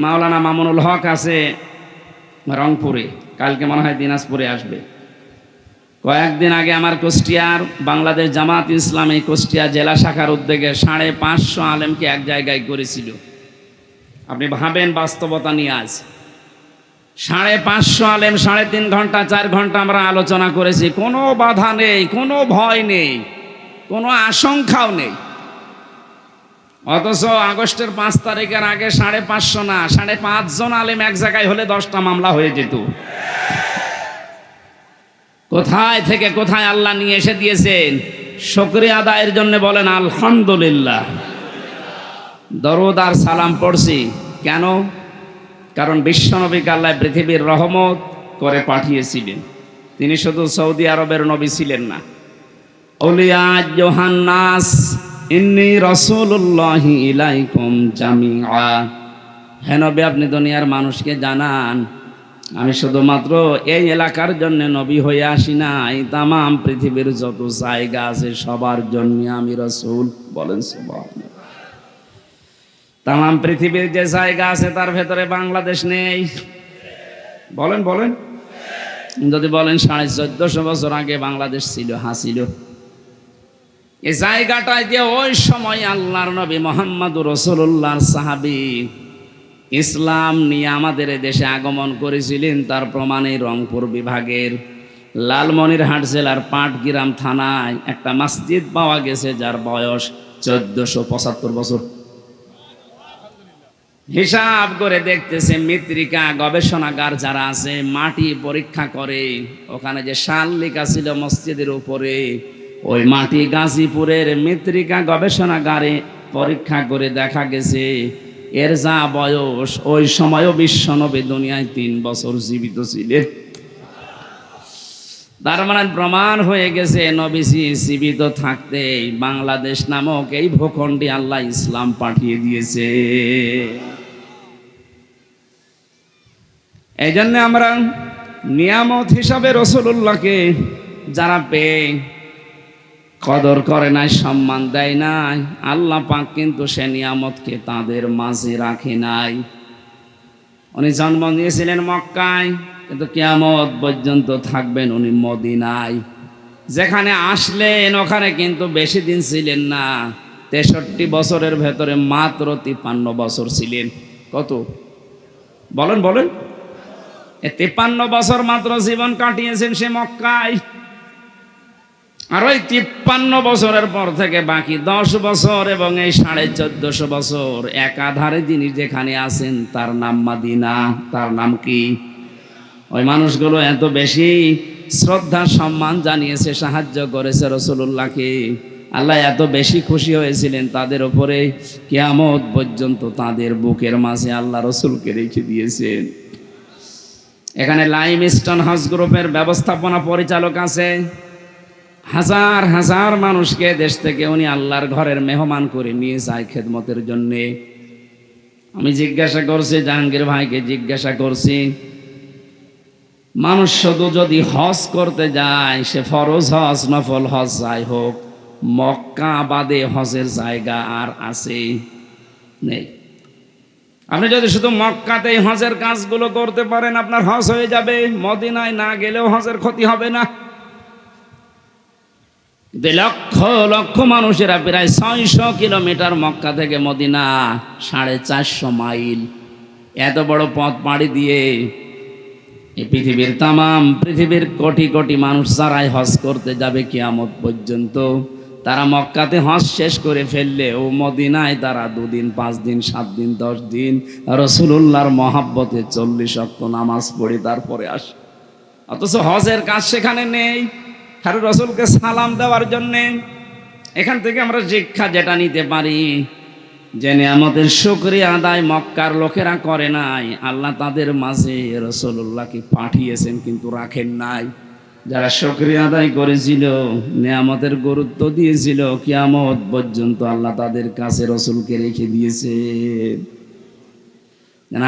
S2: মাওলানা মামুনুল হক আছে রংপুরে, কালকে মনে হয় দিনাজপুরে আসবে। কয়েকদিন আগে আমার কুষ্টিয়ার বাংলাদেশ জামাত ইসলামী কুষ্টিয়া জেলা শাখার উদ্যোগে 550 আলেমকে এক জায়গায় করেছিল। আপনি ভাবেন বাস্তবতা নিয়ে আজ 550 আলেম 3.5 ঘন্টা 4 ঘন্টা আমরা আলোচনা করেছি। কোনো বাধা নেই, কোনো ভয় নেই, কোনো আশঙ্কাও নেই। অথচ আগস্টের 5 তারিখের আগে 550 না 5.5 জন আলেম এক জায়গায় হলে 10টা মামলা হয়ে যেত। কোথায় থেকে কোথায় আল্লাহ নিয়ে এসে দিয়েছেন। শুকরিয়া আদায়ের জন্য বলেন আলহামদুলিল্লাহ। দরুদ আর সালাম পড়ছি কেন? কারণ বিশ্বনবীকে আল্লাহ পৃথিবীর রহমত করে পাঠিয়েছিলেন। তিনি শুধু সৌদি আরবের নবী ছিলেন না। আউলিয়া জোহান্নাস ইন্নী রাসূলুল্লাহি ইলাইকুম জামিআ। হে নবী, আপনি দুনিয়ার মানুষকে জানান আমি শুধুমাত্র এই এলাকার জন্য নবী হয়ে আসি নাই, তাম পৃথিবীর যত জায়গা আছে সবার জন্য আমি রাসূল। বলেন সুবহানাল্লাহ। তাম পৃথিবীর যে জায়গা আছে তার ভেতরে বাংলাদেশ নেই। বলেন বলেন, যদি বলেন 1450 বছর আগে বাংলাদেশ ছিল, ছিল। এই জায়গাটায় যে ওই সময় আল্লাহর নবী মুহাম্মদুর রাসূলুল্লাহর সাহাবী ইসলাম নিয়ে আমাদের দেশে আগমন করেছিলেন, তার প্রমাণে রংপুর বিভাগের লালমনিরহাট জেলার পাটগ্রাম থানায় একটা মসজিদ পাওয়া গেছে যার বয়স 1475 বছর। হিসাব করে দেখতেছে মৃত্তিকা গবেষণাগার যারা আছে মাটি পরীক্ষা করে, ওখানে যে সাল লেখা ছিল মসজিদের উপরে, ওই মাটি গাজীপুরের মৃত্তিকা গবেষণাগারে পরীক্ষা করে দেখা গেছে এর যা বয়স, ওই সময়ও বিশ্বনবী দুনিয়ায় 3 বছর জীবিত ছিলেন। তার মানে প্রমাণ হয়ে গেছে নবীজি জীবিত থাকতে বাংলাদেশ নামক এই ভূখণ্ডে আল্লাহ ইসলাম পাঠিয়ে দিয়েছে। এই জন্য আমরা নিয়ামত হিসাবে রাসূলুল্লাহকে যারা পেয়ে কদর করে নাই, সম্মান দেয় নাই, আল্লাহ পাক কিন্তু সে নিয়ামতকে তাদের মাঝে রাখে নাই। উনি জন্ম নিয়েছিলেন মক্কায়, কিন্তু কিয়ামত পর্যন্ত থাকবেন উনি মদিনায়। যেখানে আসলেন ওখানে কিন্তু বেশি দিন ছিলেন না। 63 বছরের ভেতরে মাত্র 53 বছর ছিলেন। কত বলেন বলেন? 53 বছর মাত্র জীবন কাটিয়েছেন সে মক্কায়। আর ওই 53 বছরের পর থেকে বাকি 10 বছর এবং এই 1450 বছর একাধারে যিনি যেখানে আছেন তার নাম মদিনা। তার নাম কি? ওই মানুষগুলো এত বেশি শ্রদ্ধা সম্মান জানিয়েছে, সাহায্য করেছে রাসূলুল্লাহকে। আল্লাহ এত বেশি খুশি হয়েছিলেন তাদের উপরে, কিয়ামত পর্যন্ত তাদের বুকের মাঝে আল্লাহ রাসূলকে রেখে দিয়েছেন। এখানে লাইমস্টোন হজ গ্রুপের ব্যবস্থাপনা পরিচালক আছে। হাজার হাজার মানুষকে দেশ থেকে উনি আল্লাহর ঘরের মেহমান করে নিয়ে যায় খেদমতের জন্যে। আমি জিজ্ঞাসা করছি, জাহাঙ্গীর ভাইকে জিজ্ঞাসা করছি, মানুষ শুধু যদি হজ করতে যায়, সে ফরজ হজ নফল হজ যাই হোক, মক্কা বাদে হজের জায়গা আর আছে? নেই। আপনি যদি শুধু মক্কাতেই হজের কাজগুলো করতে পারেন আপনার হজ হয়ে যাবে, মদিনায় না গেলেও হজের ক্ষতি হবে না। লক্ষ লক্ষ মানুষেরা প্রায় 600 কিলোমিটার মক্কা থেকে মদিনা, 450 মাইল, এত বড় পথ পাড়ি দিয়ে এই পৃথিবীর পৃথিবীর কোটি কোটি মানুষ যারাই হজ করতে যাবে কিয়ামত পর্যন্ত, তারা মক্কাতে হজ শেষ করে ফেললে ও মদিনায় তারা 2 দিন 5 দিন 7 দিন 10 দিন রাসূলুল্লাহর মহব্বতে 40 ওয়াক্ত নামাজ পড়ে তারপরে আসে। অথচ হজের কাজ সেখানে নেই, কারণ রাসূলকে সালাম দেওয়ার জন্যে। এখান থেকে আমরা শিক্ষা যেটা নিতে পারি, যে নিয়ামতের শুকরিয়া আদায় মক্কার লোকেরা করে নাই, আল্লাহ তাদের মাঝে রাসূলুল্লাহকে পাঠিয়েছেন কিন্তু রাখেন নাই। যারা শুকরিয়া আদায় করেছিল, নিয়ামতের গুরুত্ব দিয়েছিল, কিয়ামত পর্যন্ত আল্লাহ তাদের কাছে রাসূলকে রেখে দিয়েছে।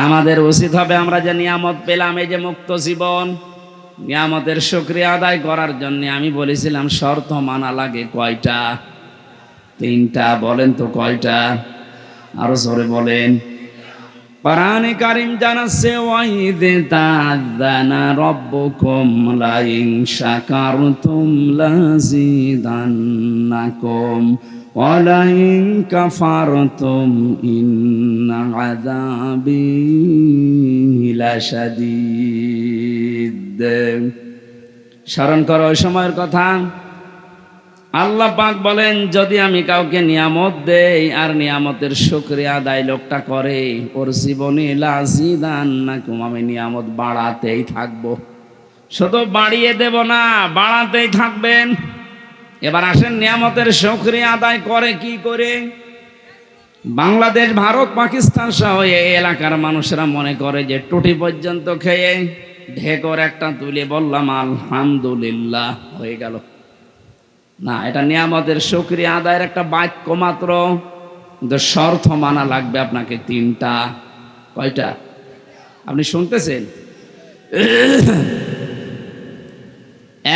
S2: আমাদের উচিত হবে আমরা যে নিয়ামত পেলাম, এই যে মুক্ত জীবন, নিয়ামতের শুকরিয়া আদায় করার জন্য আমি বলেছিলাম শর্ত মানা লাগে কয়টা? 3টা। বলেন তো কয়টা? আরো জোরে বলেন। কোরআনে কারীম জানাচ্ছে ওয়াইদ তাযানা রাব্বুকুম লাইন শাকারতুম লাযিদান্নাকুম ওয়া লাইন কাফারতুম ইন্না আযাবি লাশাদীদ। স্মরণ করো ওই সময়ের কথা। আল্লাহ পাক বলেন, যদি আমি কাউকে নিয়ামত দেই আর নিয়ামতের শুকরিয়া আদায় লোকটা করে, ওর জীবনে লাযিদান্নাকুম, আমি নিয়ামত বাড়াতেই থাকবো। শুধু বাড়িয়ে দেব না, বাড়াতেই থাকবেন। এবার আসেন নিয়ামতের শুকরিয়া আদায় করে কি করে? বাংলাদেশ, ভারত, পাকিস্তান সহ এই এলাকার মানুষরা মনে করে যে টুটি পর্যন্ত খেয়ে ঢেকর একটা তুলে বললাম আলহামদুলিল্লাহ, হয়ে গেল। না, এটা নিয়ামতের শুকরিয়া আদায়ের একটা বাক্য মাত্র, কিন্তু শর্ত মানা লাগবে আপনাকে 3টা। কয়টা? আপনি শুনতেছেন?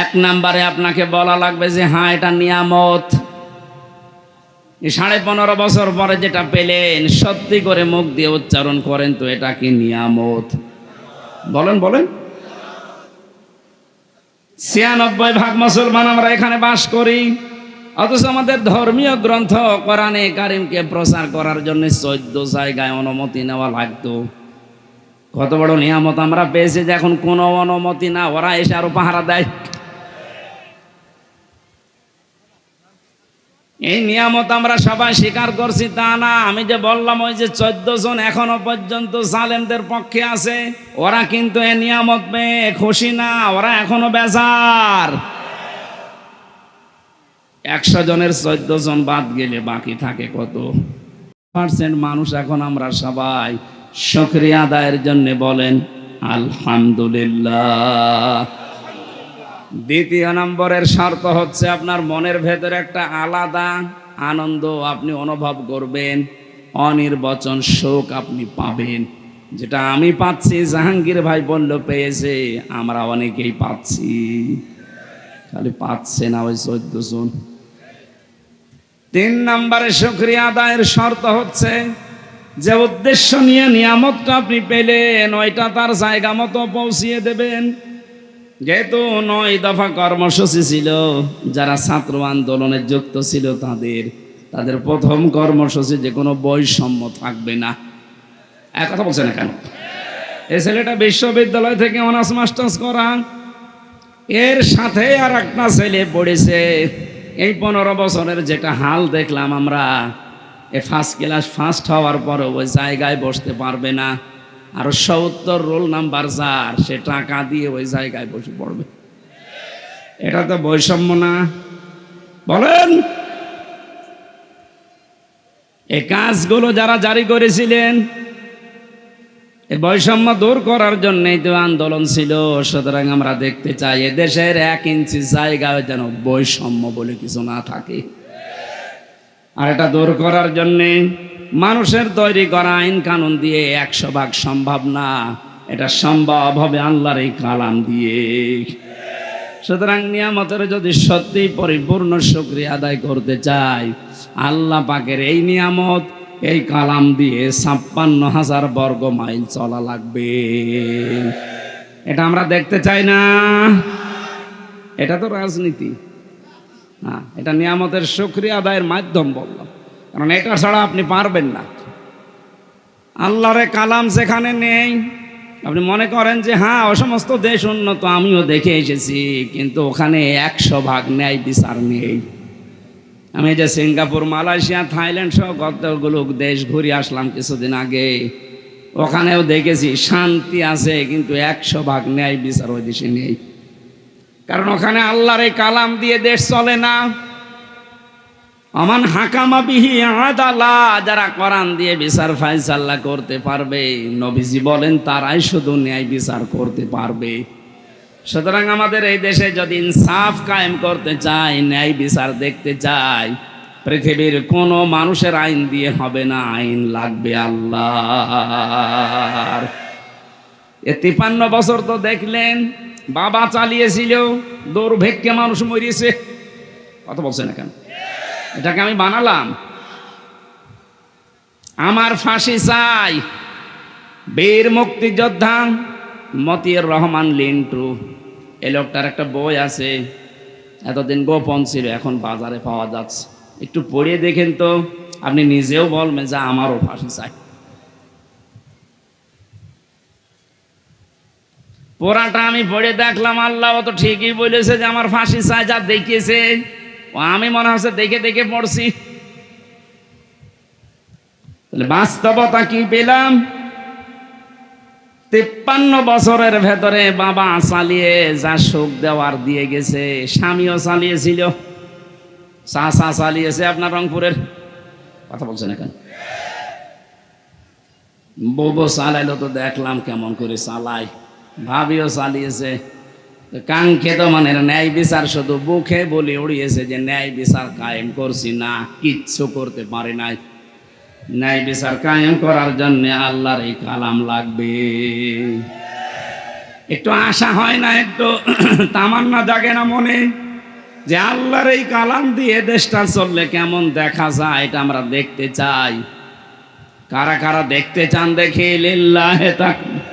S2: 1 নম্বরে আপনাকে বলা লাগবে যে হ্যাঁ এটা নিয়ামত। 15.5 বছর পরে যেটা পেলেন, সত্যি করে মুখ দিয়ে উচ্চারণ করেন তো, এটা কি নিয়ামত? বলেন বলেন। 96% মুসলমান আমরা এখানে বাস করি, অথচ আমাদের ধর্মীয় গ্রন্থ কোরআনে কারীমকে প্রচার করার জন্য 14 জায়গায় অনুমতি নেওয়া লাগতো। কত বড় নিয়ামত আমরা পেয়েছি যে এখন কোনো অনুমতি না, ওরা এসে আরো পাহারা দেয়। এই নিয়ামত আমরা সবাই স্বীকার করছি তা না। আমি যে বললাম ওই যে 14 জন এখনো পর্যন্ত জালেমদের পক্ষে আছে, ওরা কিন্তু এই নিয়ামত পেয়ে খুশি না, ওরা এখনো বেজার। 100 জনের 14 জন বাদ গেলে বাকি থাকে কত % মানুষ? এখন আমরা সবাই শুকরিয়া আদায়ের জন্য বলেন আলহামদুলিল্লাহ। 2 নম্বরের শর্ত হচ্ছে আপনার মনের ভেতরে একটা আলাদা আনন্দ আপনি অনুভব করবেন, অনির্বচন সুখ আপনি পাবেন, যেটা আমি পাচ্ছি, জাহাঙ্গীর ভাই বলল পেয়েছে, আমরা অনেকেই পাচ্ছি। খালি পাচ্ছে না ওই 14 জন। 3 নম্বরে শুকরিয়া আদায়ের শর্ত হচ্ছে যে উদ্দেশ্য নিয়ে নিয়ামতটা আপনি পেলেন, ওইটা তার জায়গা মতো পৌঁছিয়ে দেবেন। যেহেতু 9 দফা কর্মসূচি ছিল, যারা ছাত্র আন্দোলনে যুক্ত ছিল তাদের প্রথম কর্মসূচি যে কোনো বৈষম্য থাকবে না। এক কথা বলছে না কেন? এই ছেলেটা বিশ্ববিদ্যালয় থেকে অনার্স মাস্টার্স করা, এর সাথে আর একটা ছেলে পড়েছে। এই 15 বছরের যেটা হাল দেখলাম আমরা, ফার্স্ট ক্লাস ফার্স্ট হওয়ার পরে ওই জায়গায় বসতে পারবে না, আর 70 রোল নাম্বার যার, সে টাকা দিয়ে ওই জায়গায় বসে পড়বে। এটা তো বৈষম্য না? বলেন। এই কাজগুলো যারা জারি করেছিলেন, এই বৈষম্য দূর করার জন্যই তো আন্দোলন ছিল। সুতরাং আমরা দেখতে চাই এদেশের 1 ইঞ্চি জায়গায় যেন বৈষম্য বলে কিছু না থাকে। আর এটা দূর করার জন্যে মানুষের তৈরি করা আইন কানুন দিয়ে 100% সম্ভব না, এটা সম্ভব হবে আল্লাহর এই কালাম দিয়ে। সুতরাং নিয়ামতের যদি সত্যি পরিপূর্ণ শুকরিয়া আদায় করতে চাই, আল্লাহ পাকের এই নিয়ামত, এই কালাম দিয়ে 56,000 বর্গ মাইল চলা লাগবে। এটা আমরা দেখতে চাই না। এটা তো রাজনীতি না, এটা নিয়ামতের শুকরিয়া আদায়ের মাধ্যম বললাম, কারণ এটা ছাড়া আপনি পারবেন না। আল্লাহর কালাম যেখানে নেই, আপনি মনে করেন যে হ্যাঁ ও সমস্ত দেশ উন্নত, আমিও দেখে এসেছি, কিন্তু ওখানে 100% ন্যায় বিচার নেই। আমি যে সিঙ্গাপুর, মালয়েশিয়া, থাইল্যান্ড সহ কতগুলো দেশ ঘুরে আসলাম কিছুদিন আগে, ওখানেও দেখেছি শান্তি আছে, কিন্তু 100% ন্যায় বিচার ওই দেশে নেই। কারণ ওখানে আল্লাহর এই কালাম দিয়ে দেশ চলে না। আমান হাকামা বিহি আদালা, যারা কোরআন দিয়ে বিচার ফায়সালা করতে পারবে, নবীজি বলেন তারাই শুধু ন্যায় বিচার করতে পারবে। সুতরাং আমাদের এই দেশে যদি ইনসাফ কায়েম করতে চাই, ন্যায় বিচার দেখতে চাই, পৃথিবীর কোনো মানুষের আইন দিয়ে হবে না, আইন লাগবে আল্লাহর। 53 বছর তো দেখলেন বাবা চালিয়েছিল, দুর্ভিক্ষে মানুষ মরিয়েছে। কথা বলছে না কেন? এটাকে আমি বানালাম? আমার ফাঁসি চাই। বীর মুক্তিযোদ্ধা মতিউর রহমান লিন্টু, এই লোকটার একটা বই আছে, এতদিন গোপন ছিল, এখন বাজারে পাওয়া যাচ্ছে। একটু পড়ে দেখেন তো, আপনি নিজেও বলবেন যে আমারও ফাঁসি চাই। পড়াটা আমি পড়ে দেখলাম, আল্লাহ তো ঠিকই বলেছে যে আমার ফাঁসি চাই। যা দেখিয়েছে ও আমি মনে হচ্ছে দেখে দেখে পড়ছি। তাহলে বাস্তবতা কি পেলাম? 53 বছরের ভেতরে বাবা চালিয়ে যা সুখ দেওয়ার দিয়ে গেছে, স্বামীও চালিয়েছিল, চাচা চালিয়েছে আপনার রংপুরের। কথা বলছেন এখন? বউ চালাইলো তো দেখলাম কেমন করে চালায়, ভাবিও চালিয়েছে। কাঙ্ক্ষিত মানে ন্যায় বিচার শুধু বুকে বলে উড়িয়েছে যে ন্যায় বিচার কায়েম করছি, না কিচ্ছু করতে পারে নাই। ন্যায় বিচার কায়েম করার জন্য আল্লাহর এই কালাম লাগবে। একটু আশা হয় না, একটু তামান্না জাগে না মনে, যে আল্লাহর এই কালাম দিয়ে দেশটা চললে কেমন দেখা যায়? এটা আমরা দেখতে চাই। কারা কারা দেখতে চান দেখি? লিল্লাহে তাকবীর।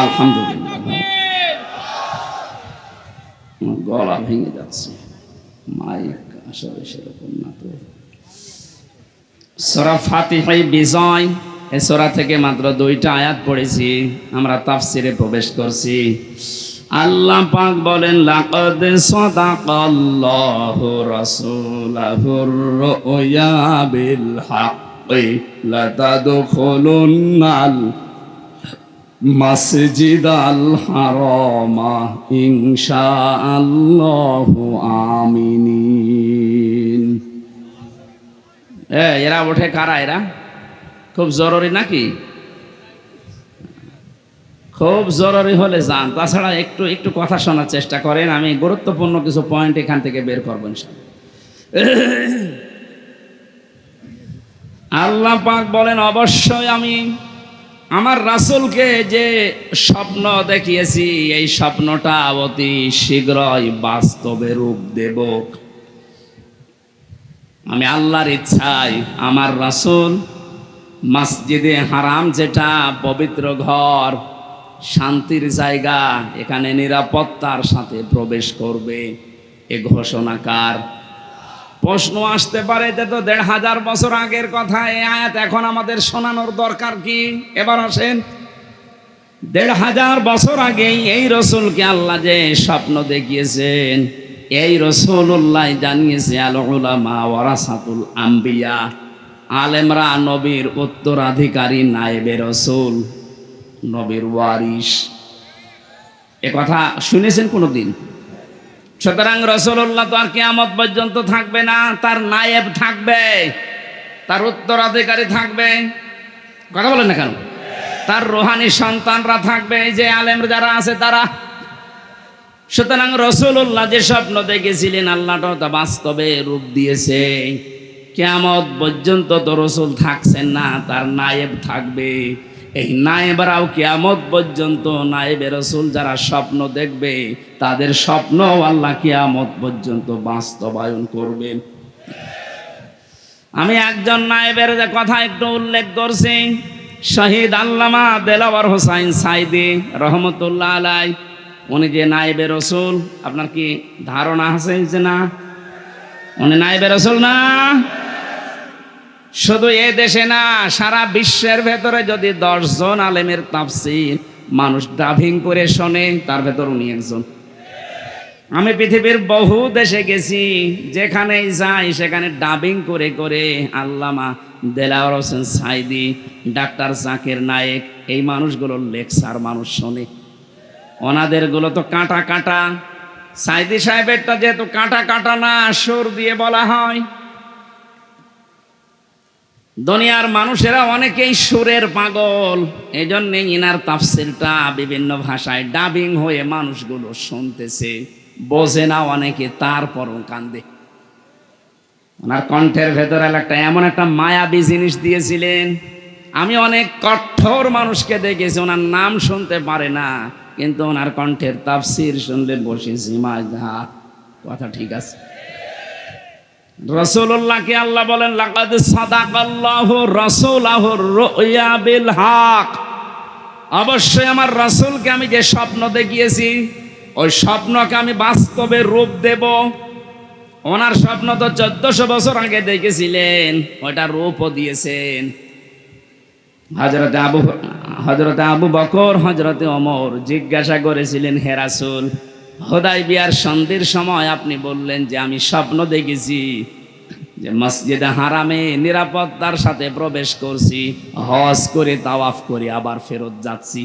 S2: আলহামদুলিল্লাহ, গলা ভেঙে যাচ্ছে, মাইক আসলে সেরকম না তো। সূরা ফাতিহায় বিজয়, এই সূরা থেকে মাত্র 2টা আয়াত পড়েছি, আমরা তাফসিরে প্রবেশ করছি। আল্লাহ পাক বলেন, লাকাদ সাদাকাল্লাহু রাসূলাহুর রুয়া বিল হাক্কি লাতাদখুলুন্নাল মাসজিদাল হারামা ইনশাআল্লাহু আমিনিন। এরা ওঠে কারা? এরা খুব জরুরি নাকি? খুব জরুরি হলে যান, তাছাড়া একটু একটু কথা শোনার চেষ্টা করেন। আমি গুরুত্বপূর্ণ কিছু পয়েন্ট এখান থেকে বের করবেন। আল্লাহ পাক বলেন, অবশ্যই আমি আমার রাসূলকে যে স্বপ্ন দেখিয়েছি, এই স্বপ্নটা অতি শীঘ্রই বাস্তবে রূপ দেব। আমি আল্লাহর ইচ্ছায় আমার রাসূল মসজিদে হারাম, যেটা পবিত্র ঘর, শান্তির জায়গা, এখানে নিরাপত্তার সাথে প্রবেশ করবে। এ ঘোষণাকার। প্রশ্ন আসতে পারে যে তো 1500 বছর আগের কথা, এই আয়াত এখন আমাদের শোনানোর দরকার কি? এবার আসেন, 1500 বছর আগে এই রসুলকে আল্লাহ যে স্বপ্ন দেখিয়েছেন, এই রাসূলুল্লাহ জানিয়েছে, আল উলামা ওয়ারাসাতুল আম্বিয়া, আলেমরা নবীর উত্তরাধিকারী, নায়েবে রাসূল, নবীর ওয়ারিস। এ কথা শুনেছেন কোনদিন? সুতরাং রাসূলুল্লাহ তো আর কিয়ামত পর্যন্ত থাকবে না, তার নায়েব থাকবে, তার উত্তরাধিকারী থাকবে। কথা বলেন না কেন? তার রুহানি সন্তানরা থাকবে, এই যে আলেম যারা আছে তারা। সুতরাং রাসূলুল্লাহ যে স্বপ্ন দেখেছিলেন, আল্লাহ তা বাস্তবে রূপ দিয়েছে। কিয়ামত পর্যন্ত তো রাসূল থাকছেন না, তার নায়েব থাকবে। এই নায়েবরাও কিয়ামত পর্যন্ত, নায়েবে রাসূল যারা স্বপ্ন দেখবে, তাদের স্বপ্ন আল্লাহ কিয়ামত পর্যন্ত বাস্তবায়ন করবেন। আমি একজন নায়েবের যে কথা একটু উল্লেখ করছি, শহীদ আল্লামা দেলাওয়ার হোসাইন সাইদি রহমতুল্লাহ আলাই, উনি যে নায়েবে রাসূল, আপনার কি ধারণা আছে যে না উনি নায়েবে রাসূল না? শুধু এ দেশে না, সারা বিশ্বের ভেতরে যদি 10 জন আলেমের তাফসীর মানুষ ডাবিং করে শোনে, তার ভেতর উনি একজন। আমি পৃথিবীর বহু দেশে গেছি, যেখানেই যাই সেখানে ডাবিং করে করে আল্লামা দেলাওয়ার হোসেন সাইদি, ডাক্তার জাকির নায়েক, এই মানুষগুলোর লেকচার মানুষ শোনে। ওনাদের গুলো তো কাঁটা কাঁটা, সাইদি সাহেবেরটা যেহেতু কাঁটা কাঁটা না, সুর দিয়ে বলা হয়। দুনিয়ার মানুষেরা অনেকেই সুরের পাগল, এই জন্য ইনার তাফসিরটা বিভিন্ন ভাষায় ডাবিং হয়ে মানুষগুলো শুনতেছে, বোঝে না অনেকে, তারপরও কান্দে। ওনার কণ্ঠের ভেতরে এমন একটা মায়াবী জিনিস দিয়েছিলেন। আমি অনেক কঠোর মানুষকে দেখেছি ওনার নাম শুনতে পারে না, কিন্তু ওনার কণ্ঠের তাফসির শুনলে বসে জিমায় যা কথা ঠিক আছে। রাসূলুল্লাহকে আল্লাহ বলেন লাকাদ সাদাকাল্লাহু রাসূলাহুর রুয়া বিল হক, অবশ্যই আমার রাসূলকে আমি যে স্বপ্ন দেখিয়েছি ওই স্বপ্নকে আমি বাস্তবে রূপ দেব। ওনার স্বপ্ন তো 1400 বছর আগে দেখেছিলেন, ওটা রূপও দিয়েছেন। হযরতে আবু বকর, হযরতে ওমর জিজ্ঞাসা করেছিলেন, হে রাসূল, হুদায়বিয়ার সন্ধির সময় আপনি বললেন যে আমি স্বপ্ন দেখেছি যে মসজিদে হারামে নিরাপত্তার সাথে প্রবেশ করছি, হজ করে তাওয়াফ করে আবার ফেরত যাচ্ছি।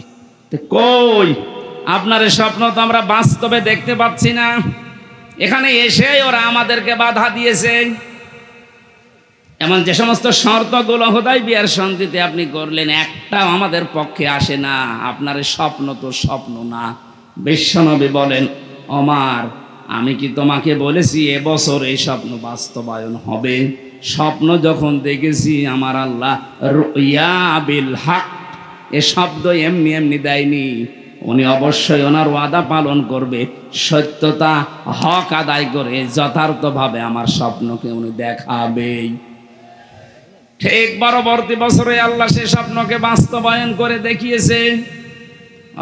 S2: কই আপনার এই স্বপ্ন তো আমরা বাস্তবে দেখতে পাচ্ছি না। এখানে এসে ওরা আমাদেরকে বাধা দিয়েছে। এমন যে সমস্ত শর্তগুলো হুদায়বিয়ার সন্ধিতে আপনি করলেন, একটাও আমাদের পক্ষে আসে না। আপনার স্বপ্ন তো স্বপ্ন না। বিশ্বনবী বলেন, ওমর, আমি কি তোমাকে বলেছি এবছর এই স্বপ্ন বাস্তবায়ন হবে? স্বপ্ন যখন দেখেছি আমার আল্লাহ রুয়া বিল হক, এ শব্দ এমনি এমনি দেয়নি। উনি অবশ্যই ওনার ওয়াদা পালন করবে, সত্যতা হক আদায় করে যথার্থভাবে আমার স্বপ্নকে উনি দেখাবেই। ঠিক পরবর্তী বছরে আল্লাহ সে স্বপ্নকে বাস্তবায়ন করে দেখিয়েছে।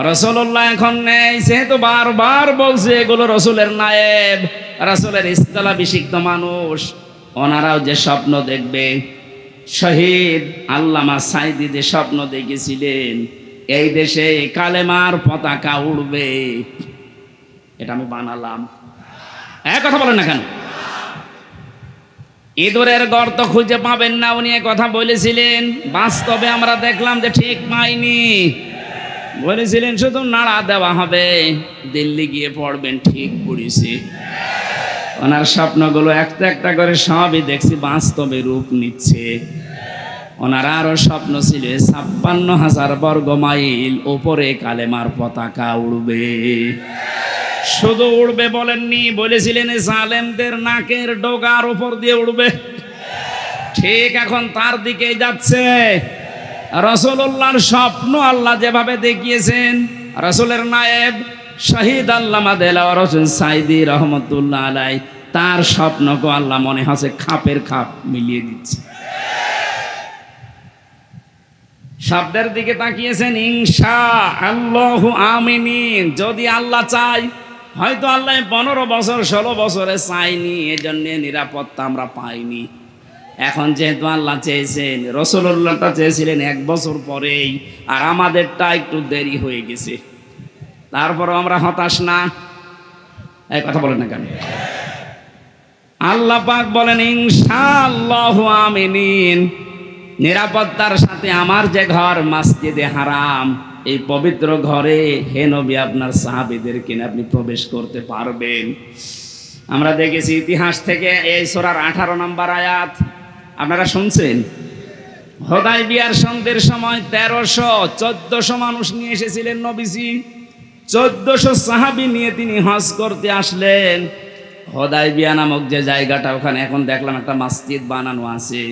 S2: রাসূলুল্লাহ এখন নেই, যেহেতু বারবার বলছে এগুলো রাসূলের নায়েব, রাসূলের ইস্তেলাভিষিক্ত মানুষ, ওনারাও যে স্বপ্ন দেখবে। শহীদ আল্লামা সাঈদী যে স্বপ্ন দেখেছিলেন এই দেশে কালেমার পতাকা উড়বে, এটা আমি বানালাম। এক কথা বলেন না কেন? ইঁদুরের গর্ত খুঁজে পাবেন না, উনি কথা বলেছিলেন। বাস্তবে আমরা দেখলাম যে ঠিক পাইনি। বলেছিলেন শুধু নাড়া দেওয়া হবে, দিল্লি গিয়ে পড়বেন, ঠিক পড়েছি। ওনার স্বপ্নগুলো একটা একটা করে সবই দেখছি বাস্তবে রূপ নিচ্ছে। ওনার আরো স্বপ্ন ছিল ৫৬,০০০ বর্গ মাইল উপরে কালেমার পতাকা উড়বে। শুধু উড়বে বলেননি, বলেছিলেন জালেমদের নাকের ডগার উপর দিয়ে উড়বে। ঠিক এখন তার দিকেই যাচ্ছে। রাসূলুল্লাহর স্বপ্ন আল্লাহ যেভাবে দেখিয়েছেন, রাসূলের নায়েব শহীদ আল্লামা দেলাওয়ার হোসেন সাঈদী রহমতুল্লাহ আলাই, তার স্বপ্নকে আল্লাহ মনে হচ্ছে খাপের খাপ মিলিয়ে দিচ্ছে। শব্দের দিকে তাকিয়েছেন, ইনশাআল্লাহু আমিন। যদি আল্লাহ চায়, হয়তো আল্লাহ 15 বছর 16 বছরে চাইনি, এজন্য নিরাপত্তা আমরা পাইনি। এখন যেহেতু আল্লাহ চেয়েছেন, রাসূলুল্লাহটা চেয়েছিলেন 1 বছর পরেই, আর আমাদেরটা একটু দেরি হয়ে গেছে। তারপরও আমরা হতাশ না। এই কথা বলেন না কেন? আল্লাহ পাক বলেন ইনশাআল্লাহু আমিন। নিরাপত্তার সাথে আমার যে ঘর মসজিদে হারাম, এই পবিত্র ঘরে হে নবী আপনার সাহাবীদেরকে নিয়ে আপনি প্রবেশ করতে পারবেন। আমরা দেখেছি ইতিহাস থেকে এই সূরার 18 নম্বর আয়াত আপনারা শুনছেন। হুদায়বিয়ার সন্ধির সময় ১৩০০-১৪০০ মানুষ নিয়ে এসেছিলেন নবীজি। ১৪০০ সাহাবী নিয়ে তিনি হজ করতে আসলেন। হুদায়বিয়া নামক যে জায়গাটা, ওখানে এখন দেখলাম একটা মসজিদ বানানো আছে,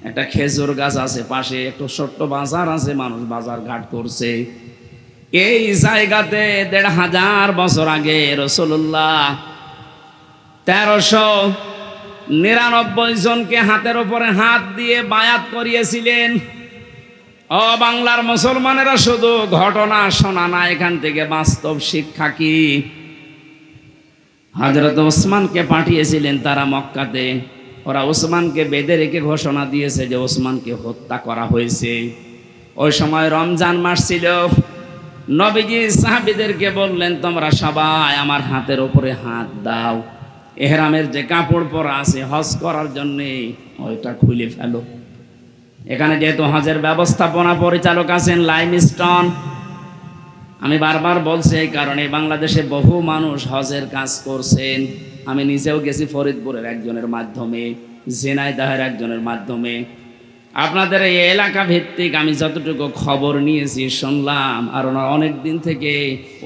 S2: একটা খেজুর গাছ আছে পাশে, একটু ছোট্ট বাজার আছে, মানুষ বাজার ঘাট করছে। এই জায়গাতে ১৫০০ বছর আগে রাসূলুল্লাহ ১৩৯৯ জনকে হাতের উপরে হাত দিয়ে বায়াত করিয়েছিলেন। ও বাংলার মুসলমানেরা, শুধু ঘটনা শোনা না, এখান থেকে বাস্তব শিক্ষা কি? হযরত ওসমানকে পাঠিয়েছিলেন তারা মক্কাতে। ওরা ওসমানকে বেঁধে রেখে ঘোষণা দিয়েছে যে ওসমানকে হত্যা করা হয়েছে। ওই সময় রমজান মাস ছিল। নবীজি সাহাবীদেরকে বললেন, তোমরা সবাই আমার হাতের উপরে হাত দাও, এহরামের যে কাপড় পরা আছে হজ করার জন্যে ওইটা খুলে ফেলো। এখানে যেহেতু হজের ব্যবস্থাপনা পরিচালক আছেন লাইমস্টোন, আমি বারবার বলছি এই কারণে, বাংলাদেশে বহু মানুষ হজের কাজ করছেন। আমি নিজেও গেছি ফরিদপুরের একজনের মাধ্যমে, ঝিনাইদহের একজনের মাধ্যমে। আপনাদের এই এলাকা ভিত্তিক আমি যতটুকু খবর নিয়েছি, শুনলাম, আর ওনারা অনেক দিন থেকে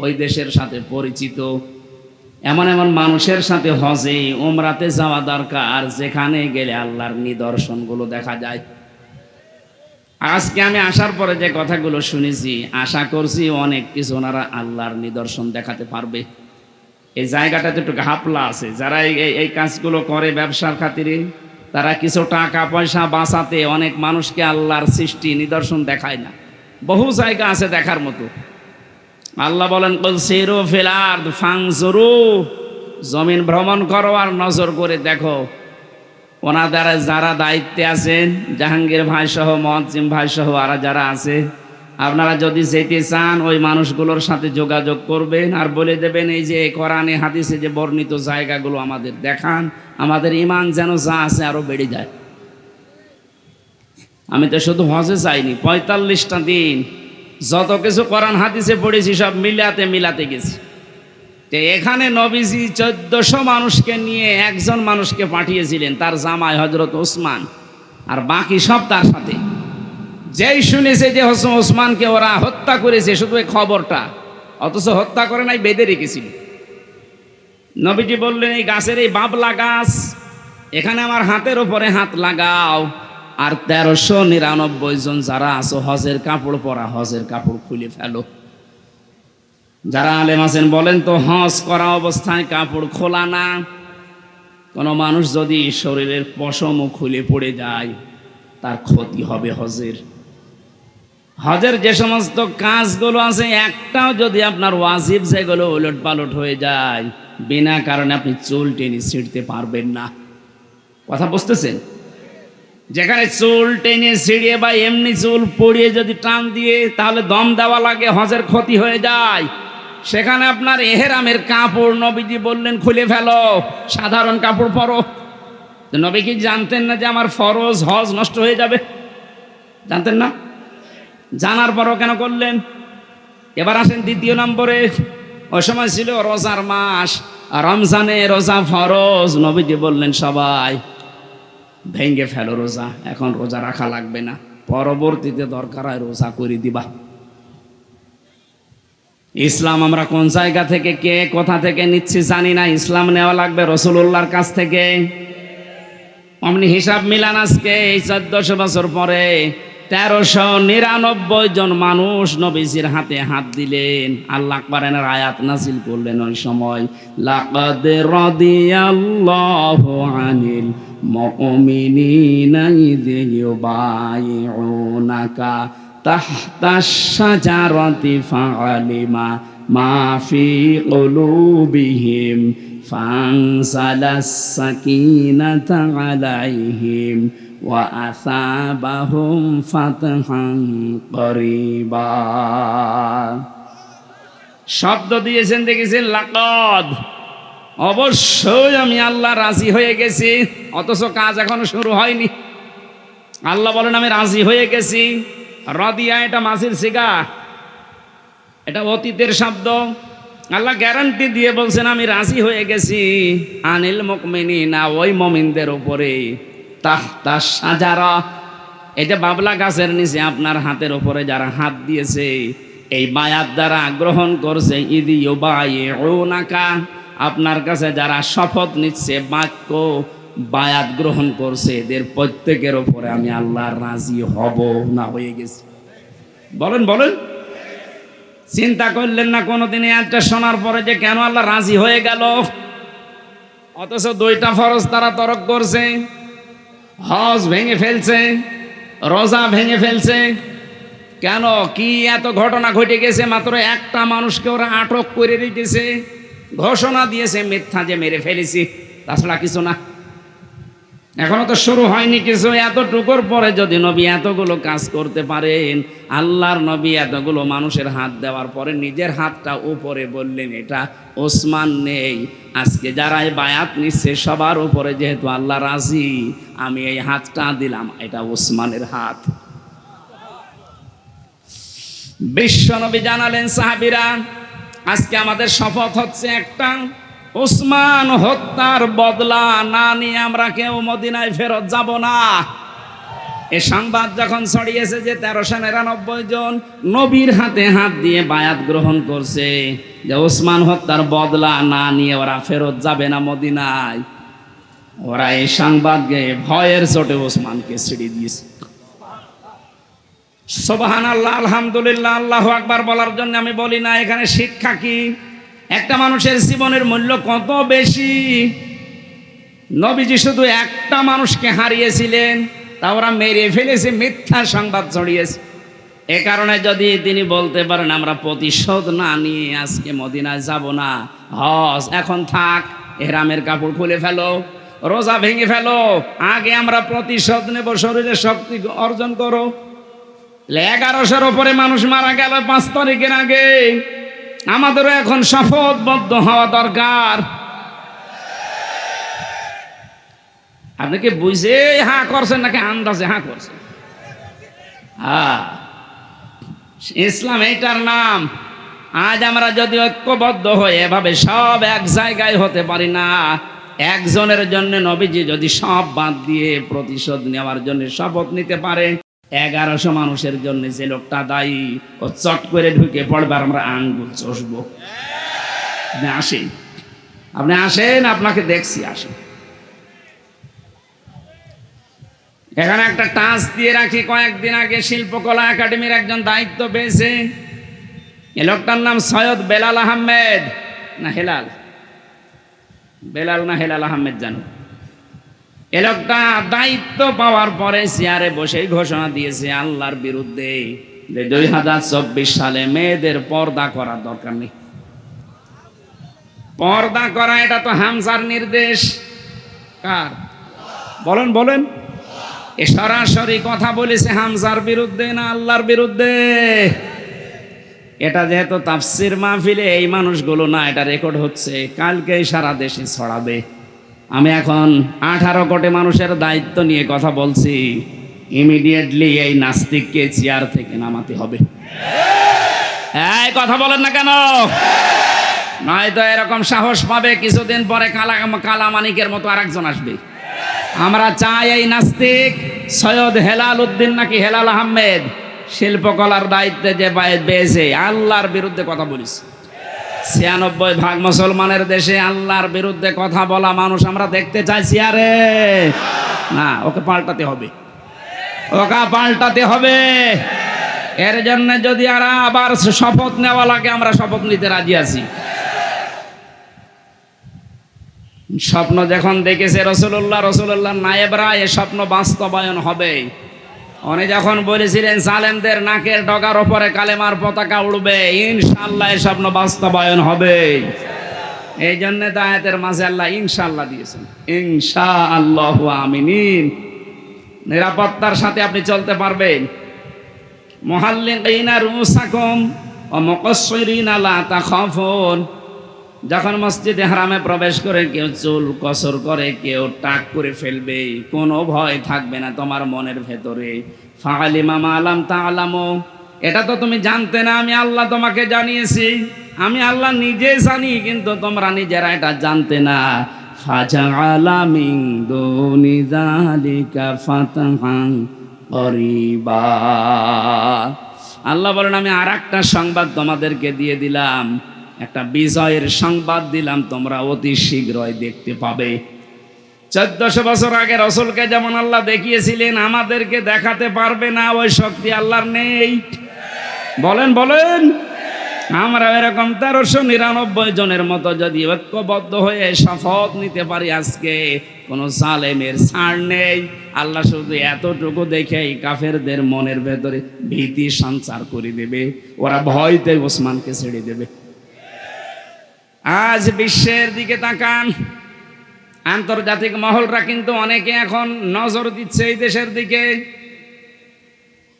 S2: ওই দেশের সাথে পরিচিত। এমন এমন মানুষের সাথে হজে উমরাতে যাওয়া দরকার, যেখানে গেলে আল্লাহর নিদর্শনগুলো দেখা যায়। আজকে আমি আসার পরে যে কথাগুলো শুনেছি, আশা করছি অনেক কিছু ওনারা আল্লাহর নিদর্শন দেখাতে পারবে। এই জায়গাটাতে একটু ঘাপলা আছে। যারা এই কাজগুলো করে ব্যবসার খাতিরে, তারা কিছু টাকা পয়সা বাঁচাতে অনেক মানুষকে আল্লাহর সৃষ্টি নিদর্শন দেখায় না। বহু জায়গা আছে দেখার মতো। আল্লাহ বলেন, কুল সিরু ফিল আরদ ফানজুরু, জমিন ভ্রমণ করো আর নজর করে দেখো। ওনাদের যারা দায়িত্বে আছেন, জাহাঙ্গীর ভাই সহ, মুয়াজ্জিম ভাই সহ আর যারা আছে, আপনারা যদি যেতে চান ওই মানুষগুলোর সাথে যোগাযোগ করবেন আর বলে দেবেন, এই যে কোরআনে হাদিসে যে বর্ণিত জায়গাগুলো আমাদের দেখান, আমাদের ঈমান যেন যা আছে আরো বেড়ে যায়। আমি তো শুধু হজে যাইনি, ৪৫টা দিন যত কিছু কোরআন হাদিসে পড়েছি সব মিলাতে গেছি। তো এখানে নবীজি ১৪০০ মানুষকে নিয়ে একজন মানুষকে পাঠিয়েছিলেন, তার জামাই হযরত ওসমান, আর বাকি সব তার সাথে। যেই শুনেছে যে ওসমানকে ওরা হত্যা করেছে, শুধু এই খবরটা, অথচ হত্যা করে নাই, বেঁধে রেখেছিল। নবীজি বললেন, এই গাছের এই বাবলা গাছ, এখানে আমার হাতের উপরে হাত লাগাও, আর ১৩৯৯ জন যারা আছো হজের কাপড় পরা, হজের কাপড় খুলে ফেলো। যারা আলেম আছেন বলেন তো, হজ করা অবস্থায় কাপড় খোলা না। কোনো মানুষ যদি শরীরের পশম খুলে পড়ে যায়, তার ক্ষতি হবে হজের। হজের যে সমস্ত কাজগুলো আছে, একটাও যদি আপনার ওয়াজিব যেগুলো উলট পালট হয়ে যায়, বিনা কারণে আপনি চুল টেনে ছিঁড়তে পারবেন না। কথা বুঝতেছেন? যেখানে চুল টেনে ছিঁড়িয়ে বা এমনি চুল পড়িয়ে যদি টান দিয়ে তাহলে দম দেওয়া লাগে, হজের ক্ষতি হয়ে যায়। সেখানে আপনার এহরামের কাপড় নবীজি বললেন খুলে ফেলো, সাধারণ কাপড় পরো। নবী কি জানতেন না যে আমার ফরজ হজ নষ্ট হয়ে যাবে? জানতেন না? জানার পরও কেন করলেন? এবার আসেন দ্বিতীয় নম্বরে। ওই সময় ছিল রোজার মাস, রমজানে রোজা ফরজ। নবীজি বললেন, সবাই ভেঙ্গে ফেলো রোজা, এখন রোজা রাখা লাগবে না, পরবর্তীতে দরকার হয় রোজা করে দিবা। ইসলাম আমরা কোন জায়গা থেকে, কে কোথা থেকে নিচ্ছি জানি না। ইসলাম নেওয়া লাগবে রাসূলুল্লাহর কাছ থেকে। অমনি হিসাব মিলান, আজকে এই ১৪০০ বছর পরে ১৩৯৯ জন মানুষ নবীজির হাতে হাত দিলেন। আল্লাহ কোরআনের আয়াত নাযিল করলেন ওই সময়, লাকাদ রাদিয়াল্লাহু আনিল মুমিনিনা ইয ইউবাইউনাকা তাহতাশ শাজারাতি ফাআলিমা মা ফি কুলুবিহিম ফানজালাস সাকিনাতা আলাইহিম ওয়া আসাবাহুম ফাতহান করিবা। শব্দ দিয়েছেন, দেখেছেন, লাকাদ, অবশ্যই আমি আল্লাহ রাজি হয়ে গেছি। অথচ কাজ এখনো শুরু হয়নি। আল্লাহ বলেন, আমি রাজি হয়ে গেছি। রাদিয়া এটা মাঝির সিগা, এটা অতীতের শব্দ। আল্লাহ গ্যারান্টি দিয়ে বলছেন, আমি রাজি হয়ে গেছি। আনিল মুমিনিনা, ওই মুমিনদের উপরে, তাহতা শাজারা, এই যে বাবলা গাছের নিচে আপনার হাতের উপরে যারা হাত দিয়েছে, এই বায়াত দ্বারা গ্রহণ করছে, ইদ ইউবাইউনাকা, আপনার কাছে যারা শপথ নিচ্ছে, বাক্য বায়াত গ্রহণ করছে, এদের প্রত্যেকের উপরে আমি আল্লাহ রাজি হব না হয়ে গেছি। বলেন বলেন, চিন্তা করলেন না কোনোদিন একটা শোনার পরে যে কেন আল্লাহ রাজি হয়ে গেল? অথচ 2টা ফরজ তারা তরক করছে, হজ ভেঙে ফেলছে, রোজা ভেঙে ফেলছে। কেন? কি এত ঘটনা ঘটে গেছে? মাত্র একটা মানুষকে ওরা আটক করে রেখেছে, ঘোষণা দিয়েছে মিথ্যা যে মেরে ফেলেছি, তাছাড়া কিছু না। এখনো তো শুরু হয়নি কিছু। এতটুকুর পরে যদি নবী এতগুলো কাজ করতে পারেন, আল্লাহর নবী এতগুলো মানুষের হাত দেওয়ার পরে নিজের হাতটা উপরে বললেন, এটা ওসমান নেই। আজকে যারা এই বায়াত নিচ্ছে সবার উপরে যেহেতু আল্লাহ রাজি, আমি এই হাতটা দিলাম, এটা ওসমানের হাত। বিশ্ব নবী জানালেন, সাহাবীরা, আজকে আমাদের শপথ হচ্ছে একটা, ওসমান হত্যার বদলা না নিয়ে আমরা কেউ মদিনায় ফেরত যাব না। এই সংবাদ যখন ছড়িয়েছে যে 1399 জন নবীর হাতে হাত দিয়ে বায়াত গ্রহণ করছে যে ওসমান হত্যার বদলা না নিয়ে ওরা ফেরত যাবে না মদিনায়, ওরা এই সংবাদকে ভয়ের চোটে ওসমানকে ছেড়ে দিয়েছে। সুবহানাল্লাহ, আলহামদুলিল্লাহ, আল্লাহু আকবার বলার জন্য আমি বলি না। এখানে শিক্ষা কি? একটা মানুষের জীবনের মূল্য কত বেশি। নবীজি শুধু একটা মানুষকে হারিয়েছিলেন, তা ওরা মেরে ফেলেছে, মিথ্যা সংবাদ ছড়িয়েছে। এ কারণে যদি তিনি বলতে পারেন আমরা প্রতিশোধ না নিয়ে আজকে মদিনায় যাব না, হজ এখন থাক, এহরামের কাপড় খুলে ফেলো, রোজা ভেঙে ফেলো, আগে আমরা প্রতিশোধ নেব, শরীরে শক্তি অর্জন করো। 1100-এর উপরে মানুষ মারা গেল 5 তারিখের আগে। আমাদেরও এখন শপথবদ্ধ হওয়া দরকার। আপনি কি বুঝে হ্যাঁ করছেন নাকি আন্দাজে হ্যাঁ করছেন? হ্যাঁ, ইসলাম এইটার নাম। আজ আমরা যদি ঐক্যবদ্ধ হয়ে এভাবে সব এক জায়গায় হতে পারি না, একজনের জন্য নবীজি যদি সব বাদ দিয়ে প্রতিশোধ নেওয়ার জন্য শপথ নিতে পারে, 1100 মানুষের জন্য যে লোকটা দায়ী, ও চট করে ঢুকে পড়বে আর আমরা আঙ্গুল চষবো। আপনি আসেন, আপনাকে দেখছি, আসেন। এখানে একটা টাচ দিয়ে রাখি, কয়েকদিন আগে শিল্পকলা একাডেমির একজন দায়িত্ব পেয়েছে। এ লোকটার নাম সৈয়দ বেলাল আহমেদ, না হেলাল, বেলাল না হেলাল আহমেদ জানো। এ লোকটা দায়িত্ব পাওয়ার পরে চেয়ারে বসেই ঘোষণা দিয়েছে আল্লাহর বিরুদ্ধে যে 2024 সালে মেয়েদের পর্দা করার দরকার নেই। পর্দা করা এটা তো হামজার নির্দেশ। কার? বলেন বলেন। এ সরাসরি কথা বলেছে হামজার বিরুদ্ধে না আল্লাহর বিরুদ্ধে? এটা যেহেতু তাফসির মাহফিলে এই মানুষগুলো না, এটা রেকর্ড হচ্ছে, কালকেই সারা দেশে ছড়াবে। আমি এখন 18 কোটি মানুষের দায়িত্ব নিয়ে কথা বলছি। ইমিডিয়েটলি এই নাস্তিককে চেয়ার থেকে নামাতে হবে। এই কথা বলেন না কেন? নয়তো এরকম সাহস পাবে, কিছুদিন পরে কালা মানিকের মতো আরেকজন আসবে। আমরা চাই এই নাস্তিক সৈয়দ হেলাল উদ্দিন নাকি হেলাল আহমেদ শিল্পকলার দায়িত্বে যে পেয়েছে, আল্লাহর বিরুদ্ধে কথা বলিস। 96% মুসলমানের দেশে আল্লাহর বিরুদ্ধে কথা বলা মানুষ আমরা দেখতে চাইছি। আরে না, ওকে পাল্টাতে হবে, ওকে পাল্টাতে হবে। এর জন্য যদি আবার শপথ নেওয়া লাগে, আমরা শপথ নিতে রাজি আছি। স্বপ্ন যখন দেখেছে রসুল্লাহ নায়েবরা, এ স্বপ্ন বাস্তবায়ন হবে। উনি যখন বলেছিলেন জালেমদের নাকের ডগার ওপরে কালেমার পতাকা উড়বে, ইনশাআল্লাহ এই স্বপ্ন বাস্তবায়ন হবে। এই জন্য দায়াতের মাঝে আল্লাহ ইনশাআল্লাহ দিয়েছেন, ইনশাআল্লাহু আমিনিন। নিরাপত্তার সাথে আপনি চলতে পারবেন। মুহাল্লিকিনা রুসাকুম ওয়া মুকাসসিরিনা লা তাখাফুন। যখন মসজিদে হারামে প্রবেশ করে কেউ চুল কসর করে, কেউ টাক করে ফেলবে, কোনো ভয় থাকবে না তোমার মনের ভেতরে। ফাআলিমা মা লাম তা'লামু, এটা তো তুমি জানতে না, আমি আল্লাহ তোমাকে জানিয়েছি। আমি আল্লাহ নিজে জানি, কিন্তু তোমরা নিজেরা এটা জানতে না। ফাজআলা মিন দুনি যালিকা ফাতহান করিবা। আল্লাহ বলেন আমি আরেকটা সংবাদ তোমাদেরকে দিয়ে দিলাম, একটা বিজয়ের সংবাদ দিলাম, তোমরা অতি শীঘ্রই দেখতে পাবে। 1400 বছর আগে রসুলকে যেমন আল্লাহ দেখিয়েছিলেন, আমাদেরকে দেখাতে পারবে না, ওই শক্তি আল্লাহর নেই। বলেন বলেন। আমরা এরকম 1399 জনের মতো যদি ঐক্যবদ্ধ হয়ে শপথ নিতে পারি, আজকে কোনো জালেমের ছাড় নেই। আল্লাহ শুধু এতটুকু দেখেই কাফেরদের মনের ভেতরে ভীতি সঞ্চার করে দেবে, ওরা ভয়তে ওসমানকে ছেড়ে দেবে। আজ বিশ্বের দিকে তাকান, আন্তর্জাতিক মহলরা কিন্তু অনেকে এখন নজর দিচ্ছে এই দেশের দিকে।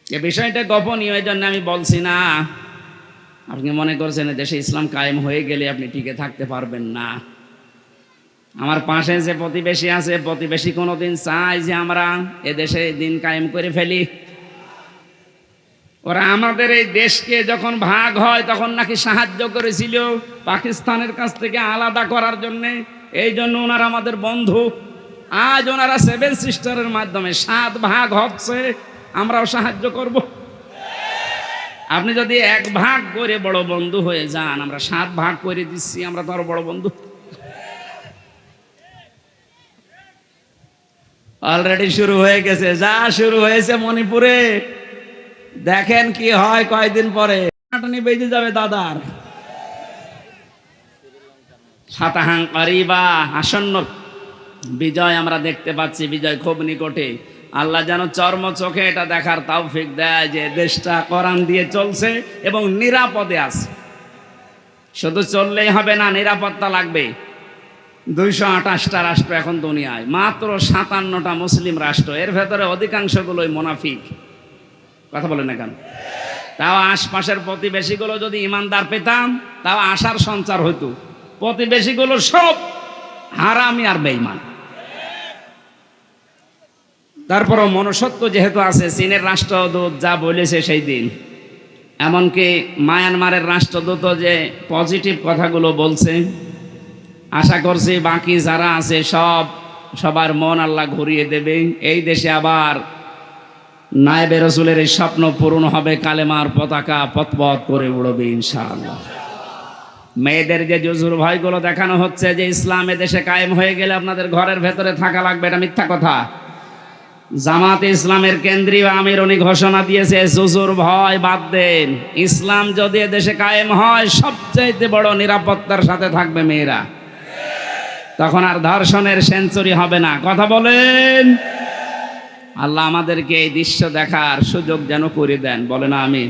S2: এ বিষয়টা গোপনীয়, এই জন্য আমি বলছি না। আপনি মনে করছেন দেশে ইসলাম কায়েম হয়ে গেলে আপনি টিকে থাকতে পারবেন না। আমার পাশে যে প্রতিবেশী আছে, প্রতিবেশী কোনোদিন চায় যে আমরা এদেশে দিন কায়েম করে ফেলি? ওরা আমাদের এই দেশকে যখন ভাগ হয় তখন নাকি সাহায্য করেছিল পাকিস্তানের কাছ থেকে আলাদা করার জন্যে। এই জন্য ওনারা আমাদের বন্ধু। আজ ওনারা 7 সিস্টারের মাধ্যমে 7 ভাগ হচ্ছে, আমরাও সাহায্য করব। আপনি যদি 1 ভাগ করে বড় বন্ধু হয়ে যান, আমরা 7 ভাগ করে দিচ্ছি, আমরা তো আরো বড় বন্ধু। অলরেডি শুরু হয়ে গেছে, যা শুরু হয়েছে মণিপুরে, দেখেন কি হয় কয়দিন পরে। টানাটানি বেজে যাবে দাদার। ফাতাহান কারিবা, আসন্ন বিজয় আমরা দেখতে পাচ্ছি, বিজয় খুব নিকটে। আল্লাহ যেন চর্ম চোখে এটা দেখার তৌফিক দেয় যে দেশটা কোরআন দিয়ে চলছে এবং নিরাপদে আছে। শুধু চললেই হবে না, নিরাপত্তা লাগবে। 228টা রাষ্ট্র এখন দুনিয়ায়, মাত্র 57টা মুসলিম রাষ্ট্র, এর ভেতরে অধিকাংশগুলোই মুনাফিক। কথা বলেন না কেন? তাও আশপাশের প্রতিবেশীগুলো যদি ইমানদার পেতাম, তাও আশার সঞ্চার হইতো। প্রতিবেশীগুলো সব হারামি আর বেঈমান। তারপরও মনুষ্যত্ব যেহেতু আছে, চীনের রাষ্ট্রদূত যা বলেছে সেই দিন, এমনকি মায়ানমারের রাষ্ট্রদূত যে পজিটিভ কথাগুলো বলছে, আশা করছি বাকি যারা আছে সবার মন আল্লাহ ঘুরিয়ে দেবে। এই দেশে আবার নায়েবে রাসূলের এই স্বপ্ন পূরণ হবে, কালেমার পতাকা পথপথ করে উড়বে ইনশাআল্লাহ। মেয়েদের যে জুজুর ভয়গুলো দেখানো হচ্ছে যে ইসলাম দেশে কায়েম হয়ে গেলে আপনাদের ঘরের ভেতরে থাকা লাগবে, এটা মিথ্যা কথা। জামাতে ইসলামের কেন্দ্রীয় আমির উনি ঘোষণা দিয়েছে, জুজুর ভয় বাদ দেন, ইসলাম যদি দেশে কায়েম হয় সবচাইতে বড় নিরাপত্তার সাথে থাকবে মেয়েরা। তখন আর ধর্ষণের সেঞ্চুরি হবে না। কথা বলেন। আল্লাহ আমাদেরকে এই দৃশ্য দেখার সুযোগ যেন করে দেন, বলেন আমিন।